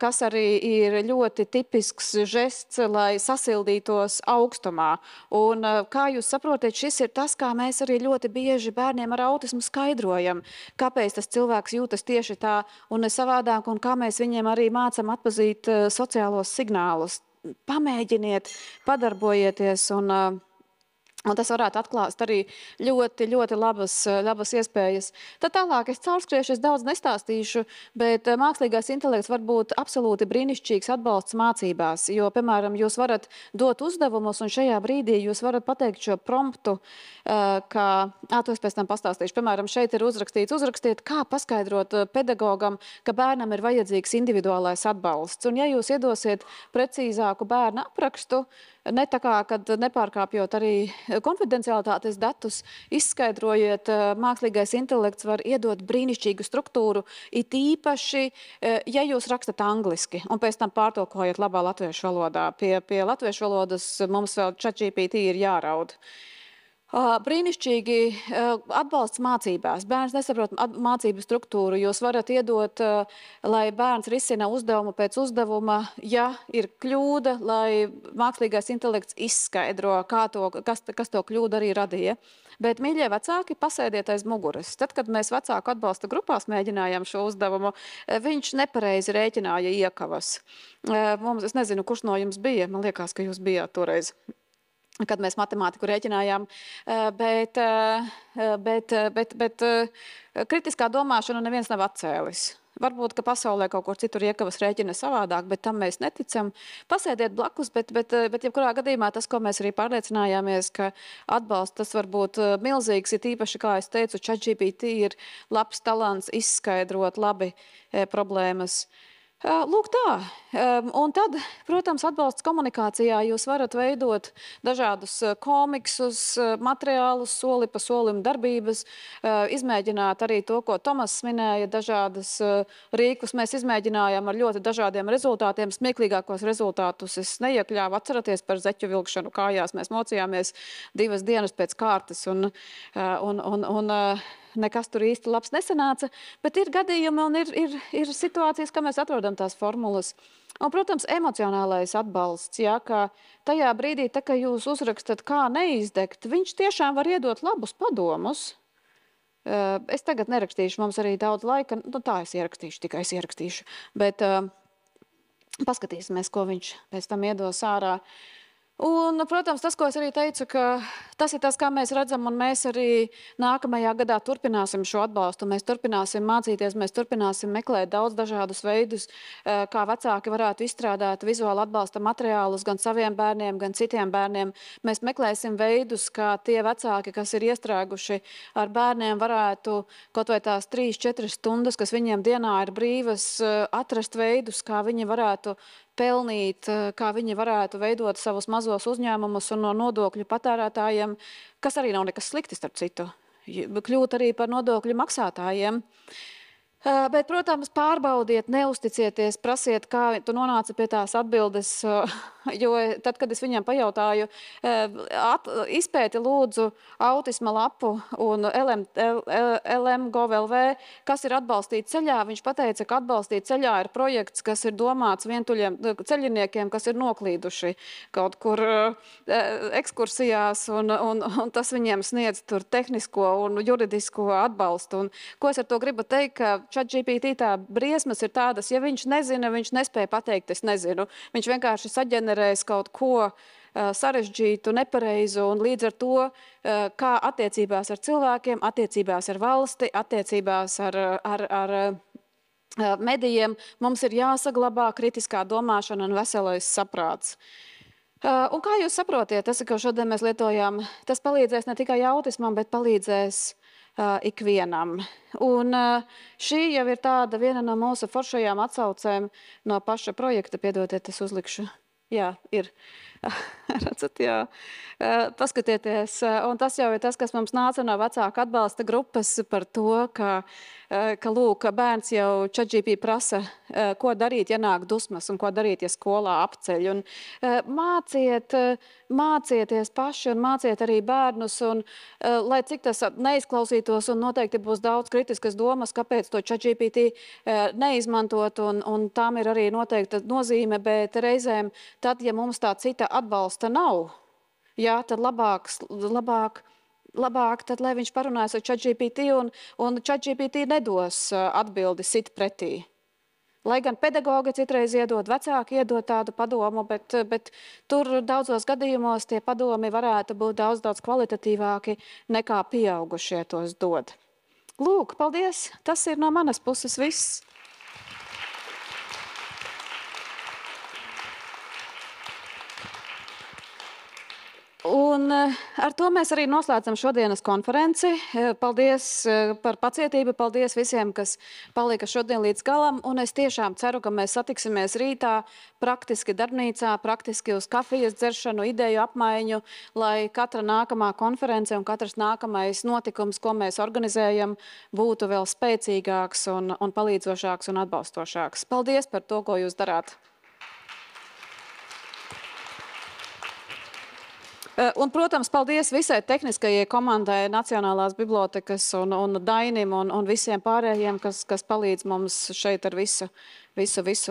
A: kas arī ir ļoti tipisks žests, lai sasildītos augstumā. Un, kā jūs saprotat, šis ir tas, kā mēs arī ļoti bieži bērniem ar autismu skaidrojam, kāpēc tas cilvēks jūtas tieši tā un ne savādāk, un kā mēs viņiem arī mācam atpazīt sociālos signālus. Pamēģiniet, padarbojieties un tas varētu atklāt arī ļoti, ļoti labas iespējas. Tad tālāk es caurskriešos daudz nestāstīšu, bet mākslīgais intelekts var būt absolūti brīnišķīgs atbalsts mācībās, jo, piemēram, jūs varat dot uzdevumus un šajā brīdī jūs varat pateikt šo promptu, to es pēc tam pastāstīšu. Piemēram, šeit ir uzrakstiet, kā paskaidrot pedagogam, ka bērnam ir vajadzīgs individuālais atbalsts. Un ja jūs iedosiet precīzāku bērna aprakstu, ne tā kā, kad nepārkāpjot arī konfidencialitātes datus, izskaidrojiet, mākslīgais intelekts var iedot brīnišķīgu struktūru, it īpaši, ja jūs rakstat angliski, un pēc tam pārtulkojat labā latviešu valodā. Pie latviešu valodas mums vēl ChatGPT ir jāraud. Brīnišķīgi atbalsts mācībās. Bērns nesaprot mācību struktūru. Jūs varat iedot, lai bērns risina uzdevumu pēc uzdevuma, ja ir kļūda, lai mākslīgais intelekts izskaidro, kas to kļūdu arī radīja. Bet, mīļie vecāki, pasēdiet aiz muguras. Tad, kad mēs vecāku atbalsta grupās mēģinājām šo uzdevumu, viņš nepareizi rēķināja iekavas. Es nezinu, kurš no jums bija. Man liekas, ka jūs bijāt toreiz, kad mēs matemātiku rēķinājām, bet kritiskā domāšana neviens nav atcēlis. Varbūt, ka pasaulē kaut kur citur iekavas rēķina savādāk, bet tam mēs neticam. Pasēdiet blakus, bet jebkurā gadījumā tas, ko mēs arī pārliecinājāmies, ka atbalsts tas var būt milzīgs, ir īpaši, kā es teicu, ChatGPT ir labs talants izskaidrot labi problēmas. Lūk tā. Un tad, protams, atbalsts komunikācijā jūs varat veidot dažādus komiksus, materiālus, soli pa solim darbības, izmēģināt arī to, ko Tomas minēja, dažādas rīkus mēs izmēģinājām ar ļoti dažādiem rezultātiem. Smieklīgākos rezultātus es neiekļāvu. Atceraties par zeķu vilkšanu kājās. Mēs mocījāmies 2 dienas pēc kārtas un nekas tur īsti labs nesanāca, bet ir gadījumi un ir situācijas, ka mēs atrodam tās formulas. Un, protams, emocionālais atbalsts, ja, ka tajā brīdī, ka jūs uzrakstat, kā neizdegt, viņš tiešām var iedot labus padomus. Es tagad nerakstīšu, mums arī daudz laika, tā es ierakstīšu, bet paskatīsimies, ko viņš pēc tam iedos ārā. Un, protams, tas, ko es arī teicu, ka tas ir tas, kā mēs redzam, un mēs arī nākamajā gadā turpināsim šo atbalstu. Mēs turpināsim mācīties, mēs turpināsim meklēt daudz dažādus veidus, kā vecāki varētu izstrādāt vizuāli atbalsta materiālus gan saviem bērniem, gan citiem bērniem. Mēs meklēsim veidus, kā tie vecāki, kas ir iestrēguši ar bērniem, varētu kaut vai tās 3-4 stundas, kas viņiem dienā ir brīvas, atrast veidus, kā viņi varētu pelnīt, kā viņi varētu veidot savus mazos uzņēmumus un no nodokļu patērētājiem, kas arī nav nekas slikti, starp citu, kļūt arī par nodokļu maksātājiem. Bet, protams, pārbaudiet, neusticieties, prasiet, kā tu nonāci pie tās atbildes, jo tad, kad es viņam pajautāju, izpēti lūdzu autisma lapu un LM.gov.lv, kas ir atbalstīt ceļā, viņš pateica, ka atbalstīt ceļā ir projekts, kas ir domāts vientuļiem ceļiniekiem, kas ir noklīduši kaut kur ekskursijās, un tas viņiem sniedz tur tehnisko un juridisko atbalstu. Un, ko es ar to gribu teikt, ka ChatGPT tā briesmas ir tādas, ja viņš nezina, viņš nespēja pateikt, es nezinu. Viņš vienkārši saģenerēs kaut ko sarežģītu, nepareizu, un līdz ar to, kā attiecībās ar cilvēkiem, attiecībās ar valsti, attiecībās ar medijiem, mums ir jāsaglabā kritiskā domāšana un veselais saprāts. Un kā jūs saprotiet, tas, ko šodien mēs lietojām, tas palīdzēs ne tikai autismam, bet palīdzēs ikvienam. Un šī jau ir tāda viena no mūsu foršajām atsaucēm no paša projekta. Piedodiet, es uzlikšu. Jā, ir. Redzat, jā. Paskatieties. Un tas jau ir tas, kas mums nāca no vecāku atbalsta grupas par to, ka lūk, bērns jau ChatGPT prasa, ko darīt, ja nāk dusmas, un ko darīt, ja skolā apceļ. Un mācieties paši un māciet arī bērnus, un lai cik tas neizklausītos, un noteikti būs daudz kritiskas domas, kāpēc to ChatGPT neizmantot, un tām ir arī noteikta nozīme, bet reizēm tad, ja mums tā cita atbalsta nav, jā, tad labāk, tad, lai viņš parunājas ar ChatGPT, un ChatGPT nedos atbildi sit pretī. Lai gan pedagogi citreiz iedod, vecāki iedod tādu padomu, bet tur daudzos gadījumos tie padomi varētu būt daudz kvalitatīvāki nekā pieaugušie tos dod. Lūk, paldies! Tas ir no manas puses viss. Un ar to mēs arī noslēdzam šodienas konferenci. Paldies par pacietību, paldies visiem, kas palika šodien līdz galam, un es tiešām ceru, ka mēs satiksimies rītā praktiski darbnīcā, praktiski uz kafijas dzeršanu, ideju apmaiņu, lai katra nākamā konference un katrs nākamais notikums, ko mēs organizējam, būtu vēl spēcīgāks un palīdzošāks un atbalstošāks. Paldies par to, ko jūs darāt! Un, protams, paldies visai tehniskajai komandai Nacionālās bibliotekas un Dainim un visiem pārējiem, kas palīdz mums šeit ar visu,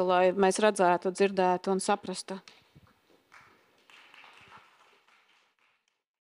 A: lai mēs redzētu, dzirdētu un saprastu.